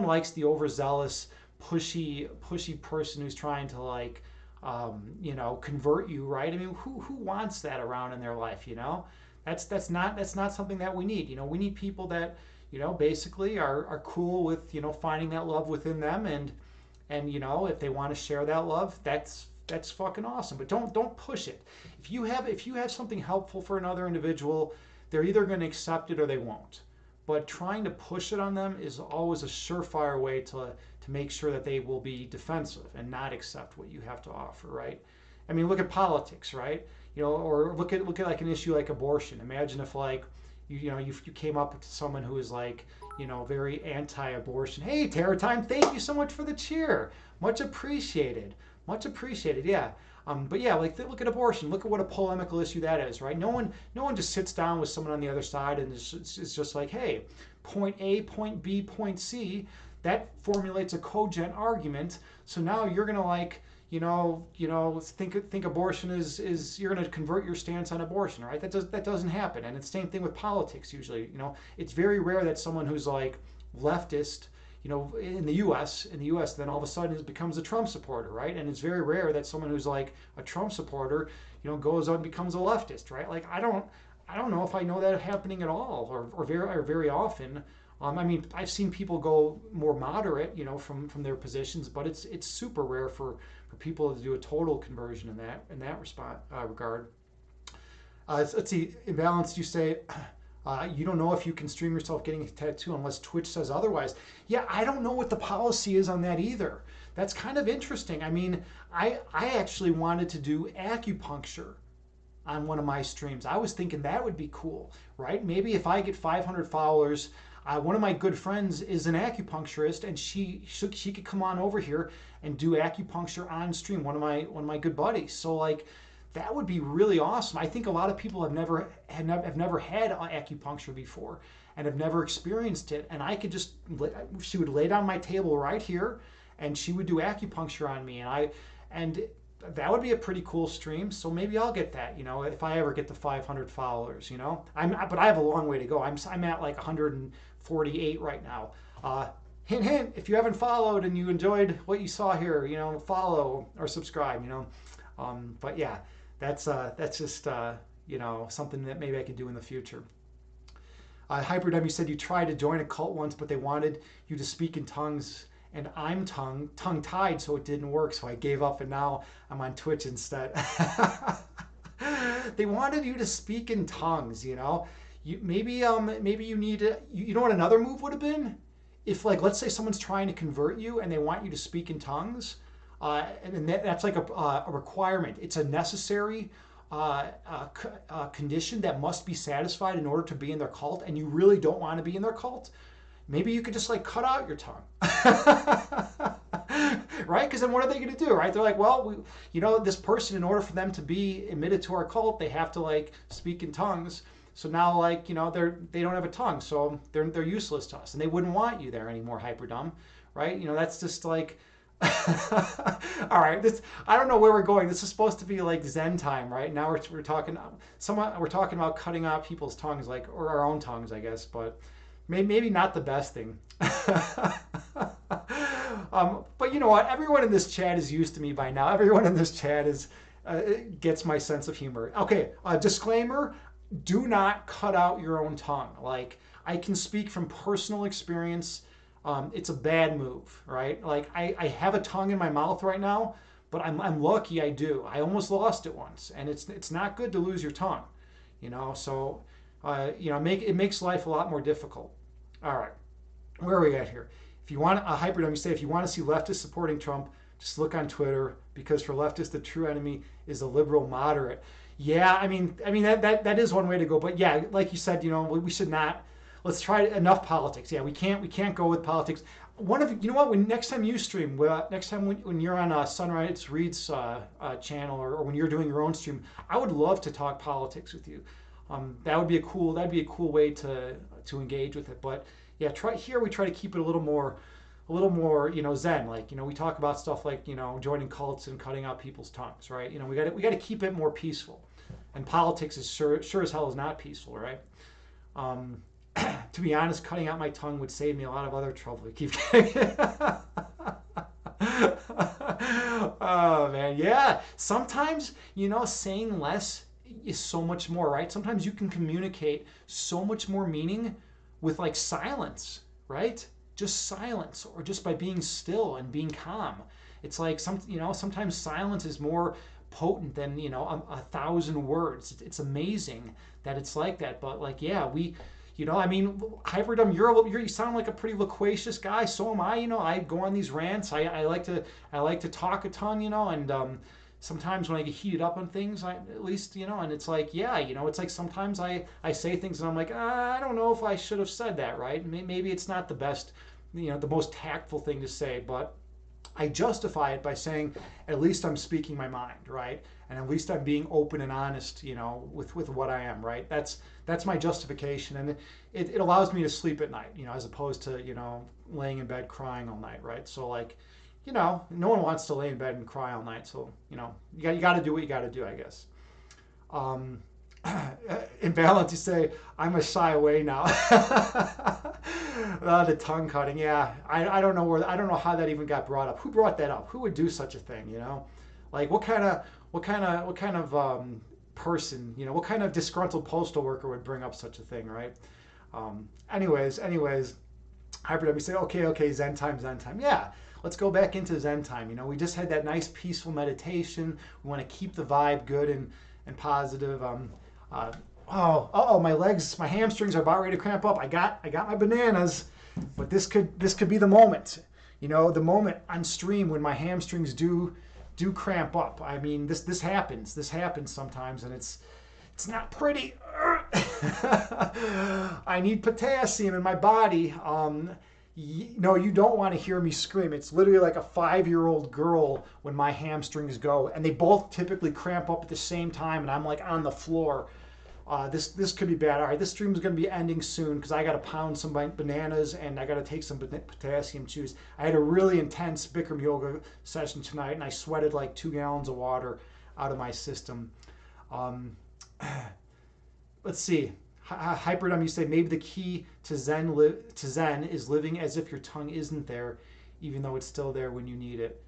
likes the overzealous pushy person who's trying to like convert you, right? I mean, who wants that around in their life? That's not something that we need. We need people that basically are cool with finding that love within them, and if they want to share that love, that's fucking awesome. But don't push it. If you have something helpful for another individual, they're either going to accept it or they won't. But trying to push it on them is always a surefire way to make sure that they will be defensive and not accept what you have to offer, right? I mean, look at politics, right? Or look at like an issue like abortion. Imagine if like you came up to someone who is like very anti-abortion. Hey, Terror Time, thank you so much for the cheer. Much appreciated. Much appreciated. Yeah. But yeah, like look at abortion. Look at what a polemical issue that is, right? No one just sits down with someone on the other side and it's just like, hey, point A, point B, point C. That formulates a cogent argument. So now you're gonna like think abortion is you're going to convert your stance on abortion, right? That doesn't happen. And it's the same thing with politics usually. It's very rare that someone who's like leftist, in the U.S., then all of a sudden it becomes a Trump supporter, right? And it's very rare that someone who's like a Trump supporter, goes out and becomes a leftist, right? Like I don't know if I know that happening at all, or very often. I mean, I've seen people go more moderate, from their positions, but it's super rare for people to do a total conversion in that regard. Let's see, Imbalanced, you say you don't know if you can stream yourself getting a tattoo unless Twitch says otherwise. Yeah, I don't know what the policy is on that either. That's kind of interesting. I mean, I actually wanted to do acupuncture on one of my streams. I was thinking that would be cool, right? Maybe if I get 500 followers. One of my good friends is an acupuncturist, and she could come on over here and do acupuncture on stream. One of my good buddies. So like, that would be really awesome. I think a lot of people have never had acupuncture before and have never experienced it. And I could she would lay down my table right here, and she would do acupuncture on me, and that would be a pretty cool stream. So maybe I'll get that, if I ever get to 500 followers, but I have a long way to go. I'm at like 148 right now. Hint, hint, if you haven't followed and you enjoyed what you saw here, follow or subscribe, but yeah, that's just, something that maybe I could do in the future. Hyperdem, you said you tried to join a cult once, but they wanted you to speak in tongues, and I'm tongue-tied, so it didn't work. So I gave up, and now I'm on Twitch instead. They wanted you to speak in tongues, maybe you need to, you know what another move would have been? If like, let's say someone's trying to convert you and they want you to speak in tongues, and that's like a requirement. It's a necessary condition that must be satisfied in order to be in their cult, and you really don't want to be in their cult. Maybe you could just like cut out your tongue. Right? Because then what are they going to do, right? They're like, well, this person, in order for them to be admitted to our cult, they have to like speak in tongues. So now, like, they don't have a tongue, so they're useless to us, and they wouldn't want you there anymore, Hyperdumb, right? That's just like, all right. I don't know where we're going. This is supposed to be like Zen time, right? Now we're talking we're talking about cutting out people's tongues, like, or our own tongues, I guess, but maybe not the best thing. But you know what? Everyone in this chat is used to me by now. Everyone in this chat gets my sense of humor. Okay, disclaimer: do not cut out your own tongue. Like, I can speak from personal experience. It's a bad move, right? Like, I have a tongue in my mouth right now, but I'm lucky I do. I almost lost it once, and it's not good to lose your tongue, So, it makes life a lot more difficult. All right, where are we at here? If you want Hyperdome, you say if you want to see leftists supporting Trump, just look on Twitter, because for leftists the true enemy is a liberal moderate. Yeah, I mean that is one way to go, but yeah, like you said, we should not. Let's try enough politics. Yeah, we can't go with politics. When next time you stream, next time when you're on Sunrise Reed's channel, or when you're doing your own stream, I would love to talk politics with you. That'd be a cool way to engage with it. But yeah, we try to keep it a little more Zen. Like, we talk about stuff like, joining cults and cutting out people's tongues, right? We got to keep it more peaceful. And politics is sure as hell is not peaceful, right? To be honest, cutting out my tongue would save me a lot of other trouble. Keep Oh man, yeah. Sometimes, saying less is so much more, right? Sometimes you can communicate so much more meaning with like silence, right? Just silence, or just by being still and being calm. It's like sometimes silence is more potent than a thousand words. It's amazing that it's like that. But like, yeah, Hyperdumb, you sound like a pretty loquacious guy. So am I. I go on these rants. I like to talk a ton. And sometimes when I get heated up on things, at least, and it's like, yeah, it's like sometimes I say things and I'm like, I don't know if I should have said that, right? Maybe it's not the best, the most tactful thing to say, but I justify it by saying, at least I'm speaking my mind, right? And at least I'm being open and honest, with what I am, right? That's my justification, and it allows me to sleep at night, as opposed to laying in bed crying all night, right? So like, no one wants to lay in bed and cry all night, so you got to do what you got to do, I guess. In balance, you say, I must shy away now. The tongue cutting, yeah. I don't know how that even got brought up. Who brought that up? Who would do such a thing? Like what kind of person? What kind of disgruntled postal worker would bring up such a thing, right? Anyways, Hyperdub, we say, okay, Zen time. Yeah, let's go back into Zen time. We just had that nice peaceful meditation. We want to keep the vibe good and positive. My hamstrings are about ready to cramp up. I got my bananas, but this could be the moment. The moment on stream when my hamstrings do cramp up. I mean, this happens. This happens sometimes, and it's not pretty. I need potassium in my body. You don't want to hear me scream. It's literally like a 5-year-old girl when my hamstrings go, and they both typically cramp up at the same time, and I'm like on the floor. This could be bad. All right, this stream is going to be ending soon because I got to pound some bananas and I got to take some potassium chews. I had a really intense Bikram yoga session tonight, and I sweated like 2 gallons of water out of my system. Let's see. Hyperdumb, you say maybe the key to Zen is living as if your tongue isn't there, even though it's still there when you need it.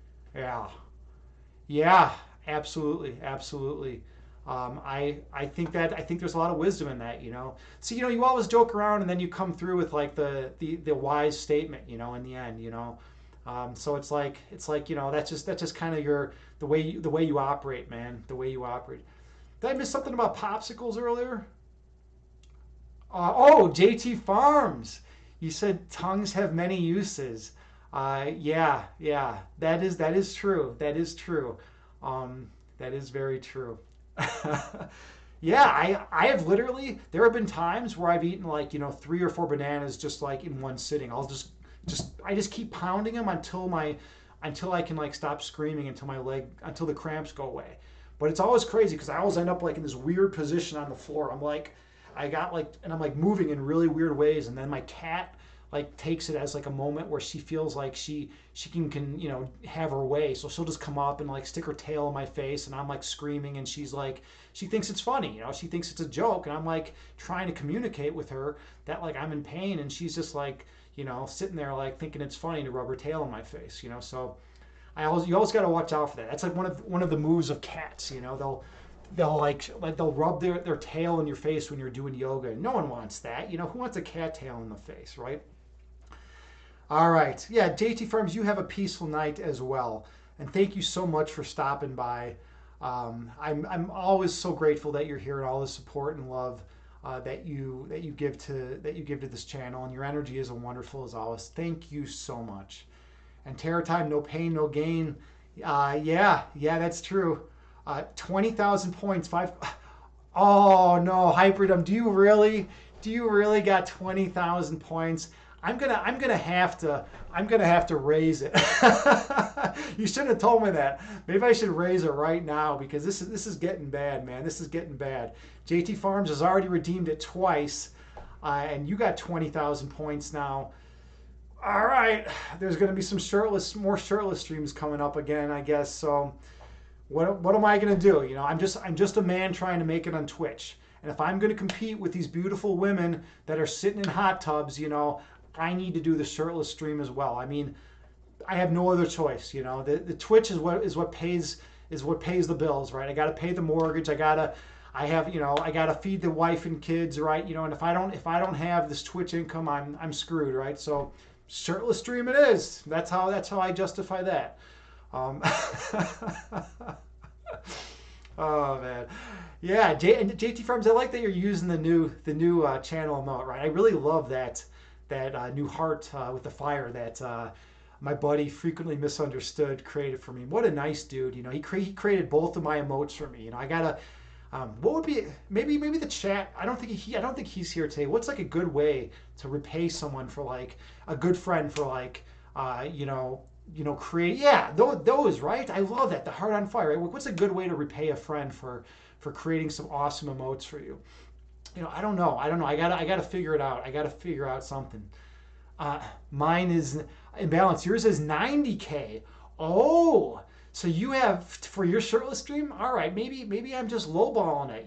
Yeah, absolutely. I think there's a lot of wisdom in that. So you always joke around and then you come through with like the wise statement, in the end. So it's like that's just kind of the way you operate, man. The way you operate. Did I miss something about popsicles earlier? JT Farms. You said tongues have many uses. Yeah, that is true. That is true. That is very true. Yeah, I have literally, there have been times where I've eaten like 3 or 4 bananas just like in one sitting. I just keep pounding them until my until I can like stop screaming until the cramps go away. But it's always crazy because I always end up like in this weird position on the floor. I'm like moving in really weird ways, and then my cat like takes it as like a moment where she feels like she can have her way. So she'll just come up and like stick her tail in my face, and I'm like screaming, and she thinks it's funny, she thinks it's a joke, and I'm like trying to communicate with her that like I'm in pain, and she's just like sitting there like thinking it's funny to rub her tail in my face. So you always got to watch out for that. That's like one of the moves of cats. They'll rub their tail in your face when you're doing yoga. No one wants that. Who wants a cat tail in the face, right? All right. Yeah, JT Farms, you have a peaceful night as well. And thank you so much for stopping by. I'm always so grateful that you're here and all the support and love that you give to this channel, and your energy is wonderful as always. Thank you so much. And Terror Time, no pain, no gain. Yeah, that's true. 20,000 points, five. Oh no, Hyperdom, do you really got 20,000 points? I'm gonna have to raise it. You shouldn't have told me that. Maybe I should raise it right now, because this is getting bad, man. This is getting bad. JT Farms has already redeemed it twice, and you got 20,000 points now. All right, there's gonna be some more shirtless streams coming up again, I guess. So what am I gonna do? I'm just a man trying to make it on Twitch. And if I'm gonna compete with these beautiful women that are sitting in hot tubs, I need to do the shirtless stream as well. I mean, I have no other choice. The Twitch is what pays the bills, right? I got to pay the mortgage. I gotta feed the wife and kids, right? And if I don't have this Twitch income, I'm screwed, right? So shirtless stream it is. That's how I justify that. Oh man, yeah. JT Farms, I like that you're using the new channel emote, right? I really love that new heart with the fire that my buddy Frequently Misunderstood created for me. What a nice dude. He created both of my emotes for me. I gotta what would be maybe the chat. I don't think he's here today. What's like a good way to repay someone for like a good friend for like create, those, right? I love that, the heart on fire, right? What's a good way to repay a friend for creating some awesome emotes for you? I don't know. I gotta figure it out. I gotta figure out something. Mine is imbalanced. Yours is 90K. Oh, so you have for your shirtless stream? All right, maybe I'm just lowballing it.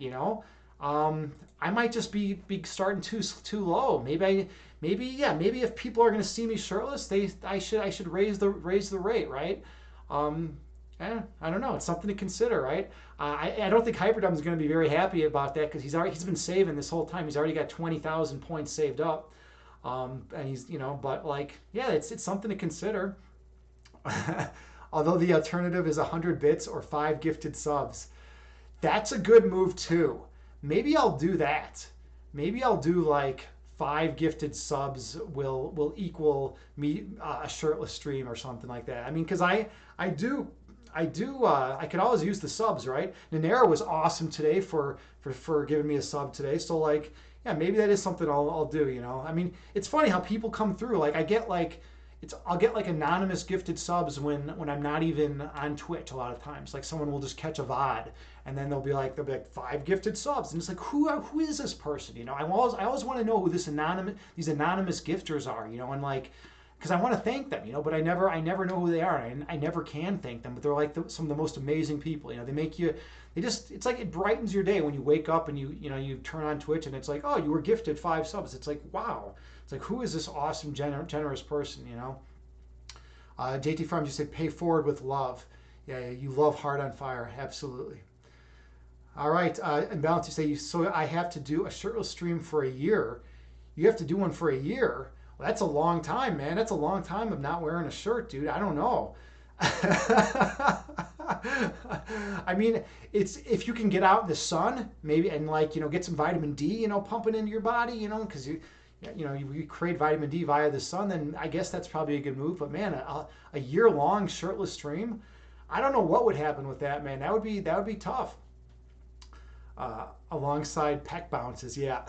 I might just be starting too low. Maybe if people are gonna see me shirtless, I should raise the rate, right? I don't know. It's something to consider, right? I don't think Hyperdom is going to be very happy about that, because he's been saving this whole time. He's already got 20,000 points saved up, and he's but like it's something to consider. Although the alternative is 100 bits or 5 gifted subs, that's a good move too. Maybe I'll do that. Maybe I'll do like 5 gifted subs will equal me a shirtless stream or something like that. I mean, because I could always use the subs, right? Nanera was awesome today for giving me a sub today. So like, yeah, maybe that is something I'll do. I mean, it's funny how people come through. Like I'll get like anonymous gifted subs when I'm not even on Twitch a lot of times. Like someone will just catch a VOD, and then they'll be like 5 gifted subs, and it's like who is this person? I always want to know who these anonymous gifters are. And like, because I want to thank them, but I never know who they are. I never can thank them, but they're like some of the most amazing people. They make you, it's like it brightens your day when you wake up and you turn on Twitch and it's like, oh, you were gifted 5 subs. It's like, wow. It's like, who is this awesome, generous person, JT Farms, you say pay forward with love. Yeah, you love Heart on Fire. Absolutely. All right. And Balance, you say, so I have to do a shirtless stream for a year. You have to do one for a year. Well, that's a long time, man. That's a long time of not wearing a shirt, dude. I don't know. I mean, it's if you can get out in the sun, maybe, and like, get some vitamin D, pumping into your body, because you create vitamin D via the sun, then I guess that's probably a good move. But man, a year-long shirtless stream, I don't know what would happen with that, man. That would be tough. Alongside peck bounces, yeah.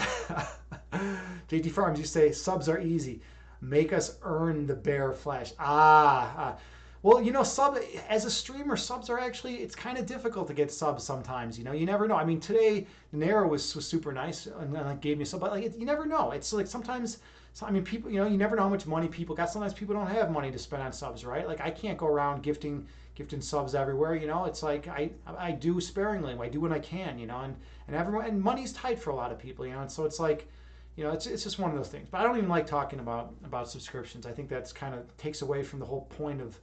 JT Farms, you say subs are easy. Make us earn the bear flesh. Well, Well, sub as a streamer, subs are actually it's kind of difficult to get subs sometimes. You never know. I mean, today Nero was super nice and like gave me a sub, but like you never know. It's like sometimes. So, I mean, people, you never know how much money people got. Sometimes people don't have money to spend on subs, right? Like I can't go around gifting subs everywhere. It's like I do sparingly. I do when I can. And everyone and money's tight for a lot of people. And so it's like. It's just one of those things. But I don't even like talking about subscriptions. I think that's kind of takes away from the whole point of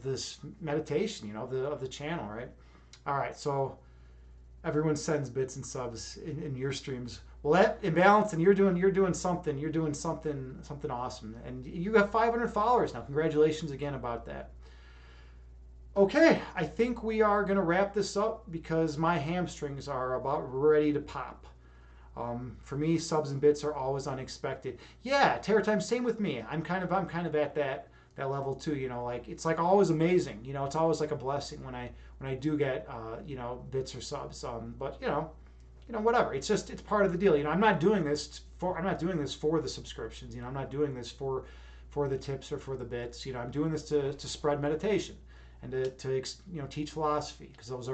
this meditation, of the channel, right? All right, so everyone sends bits and subs in your streams. Well, that imbalance, and you're doing something awesome, and you have 500 followers now. Congratulations again about that. Okay, I think we are gonna wrap this up because my hamstrings are about ready to pop. For me, subs and bits are always unexpected. Yeah, Terror Time, same with me. I'm kind of at that level too. Like it's like always amazing. It's always like a blessing when I do get bits or subs. But whatever. It's part of the deal. I'm not doing this for the subscriptions. I'm not doing this for the tips or for the bits. I'm doing this to spread meditation and to teach philosophy because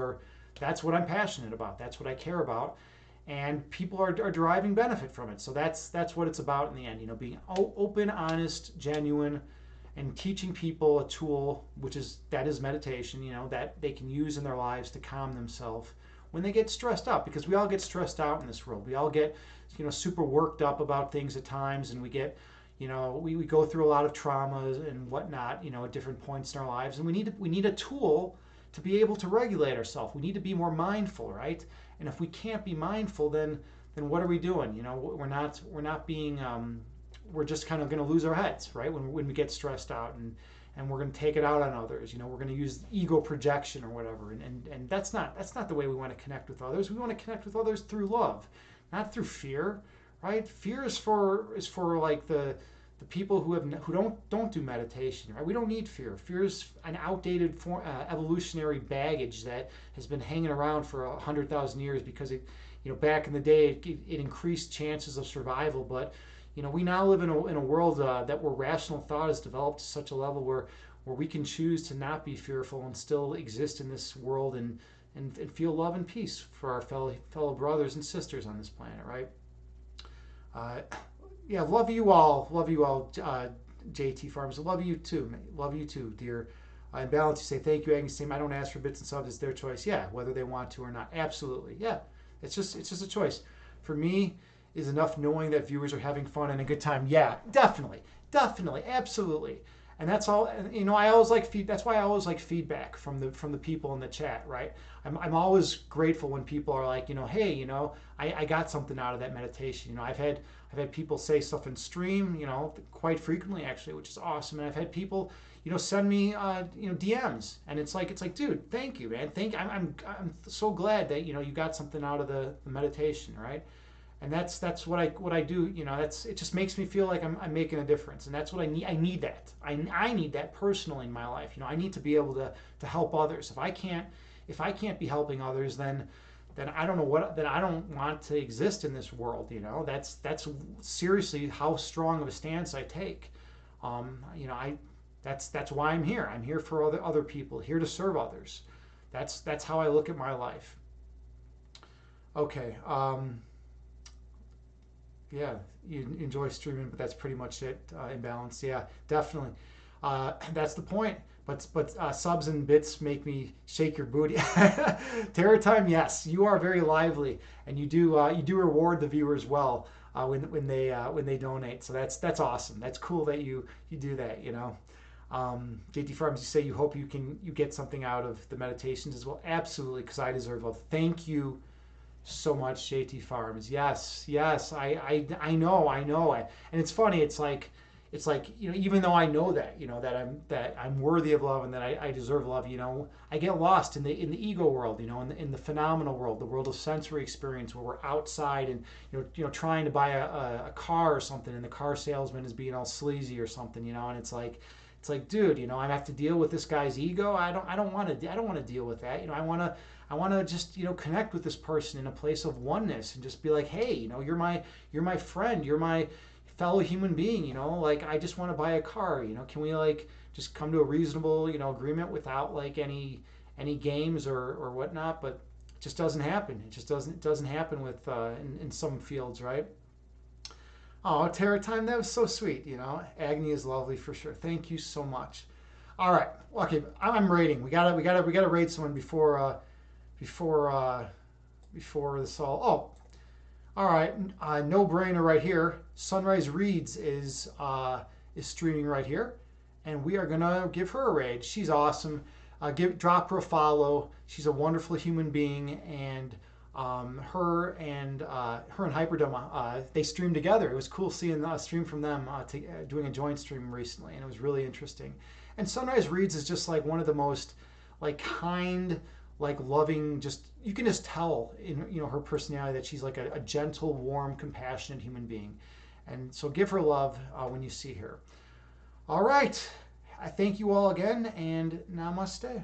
that's what I'm passionate about. That's what I care about, and people are deriving benefit from it. So that's what it's about in the end. Being open, honest, genuine, and teaching people a tool that is meditation. That they can use in their lives to calm themselves when they get stressed out, because we all get stressed out in this world. We all get super worked up about things at times, and we get we go through a lot of traumas and whatnot at different points in our lives, and we need a tool to be able to regulate ourselves. We need to be more mindful, right? And if we can't be mindful, then what are we doing? We're not being we're just kind of going to lose our heads, right? When we get stressed out, and we're going to take it out on others. We're going to use ego projection or whatever, and that's not the way we want to connect with others. We want to connect with others through love, not through fear, right? Fear is for like the people who don't do meditation, right? We don't need fear. Fear is an outdated evolutionary baggage that has been hanging around for 100,000 years because it, back in the day it increased chances of survival. But we now live in a world where rational thought has developed to such a level where we can choose to not be fearful and still exist in this world and feel love and peace for our fellow brothers and sisters on this planet, right? Yeah, love you all, JT Farms. Love you too, dear. In balance, you say thank you, Agni. Same. I don't ask for bits and subs; it's their choice. Yeah, whether they want to or not. Absolutely. Yeah, it's just a choice. For me, is enough knowing that viewers are having fun and a good time. Yeah, definitely, absolutely. And that's all. I always like that's why I always like feedback from the people in the chat, right? I'm always grateful when people are like, hey, I got something out of that meditation. I've had people say stuff in stream, quite frequently actually, which is awesome. And I've had people, send me, DMs, and it's like, dude, thank you, man. I'm so glad that you got something out of the meditation, right? And that's what I do. It just makes me feel like I'm making a difference, and that's what I need. I need that. I need that personally in my life. I need to be able to help others. If I can't be helping others, then I don't know then I don't want to exist in this world. That's seriously how strong of a stance I take. That's why I'm here. I'm here for other people, here to serve others. That's how I look at my life. Okay. Yeah, you enjoy streaming, but that's pretty much it. Imbalance, yeah, definitely. That's the point. But subs and bits make me shake your booty. Terror Time, yes, you are very lively, and you do reward the viewers well when they donate. So that's awesome. That's cool that you do that. JT Farms, you say you hope you get something out of the meditations as well. Absolutely, because I deserve love. Thank you so much, JT Farms. Yes, I know, and it's funny. It's like even though I know that that I'm worthy of love and that I deserve love. I get lost in the ego world. In the phenomenal world, the world of sensory experience, where we're outside and trying to buy a car or something, and the car salesman is being all sleazy or something. And it's like, dude, I have to deal with this guy's ego. I don't want to deal with that. I want to just connect with this person in a place of oneness and just be like, hey, you're my friend, you're my fellow human being. Like, I just want to buy a car. Can we just come to a reasonable, agreement without like any games or whatnot. But it just doesn't happen. It doesn't happen with in some fields, right? Oh, Tara time, that was so sweet. Agni is lovely for sure. Thank you so much. All right, okay, I'm rating. We gotta rate someone before before this all. Oh, all right, no brainer right here. Sunrise Reads is streaming right here, and we are gonna give her a raid. She's awesome. Drop her a follow. She's a wonderful human being, and her and Hyperdome, they streamed together. It was cool seeing a stream from them doing a joint stream recently, and it was really interesting. And Sunrise Reads is just like one of the most like kind, like loving, just you can just tell in her personality that she's like a gentle, warm, compassionate human being. And so give her love when you see her. All right. I thank you all again, and namaste.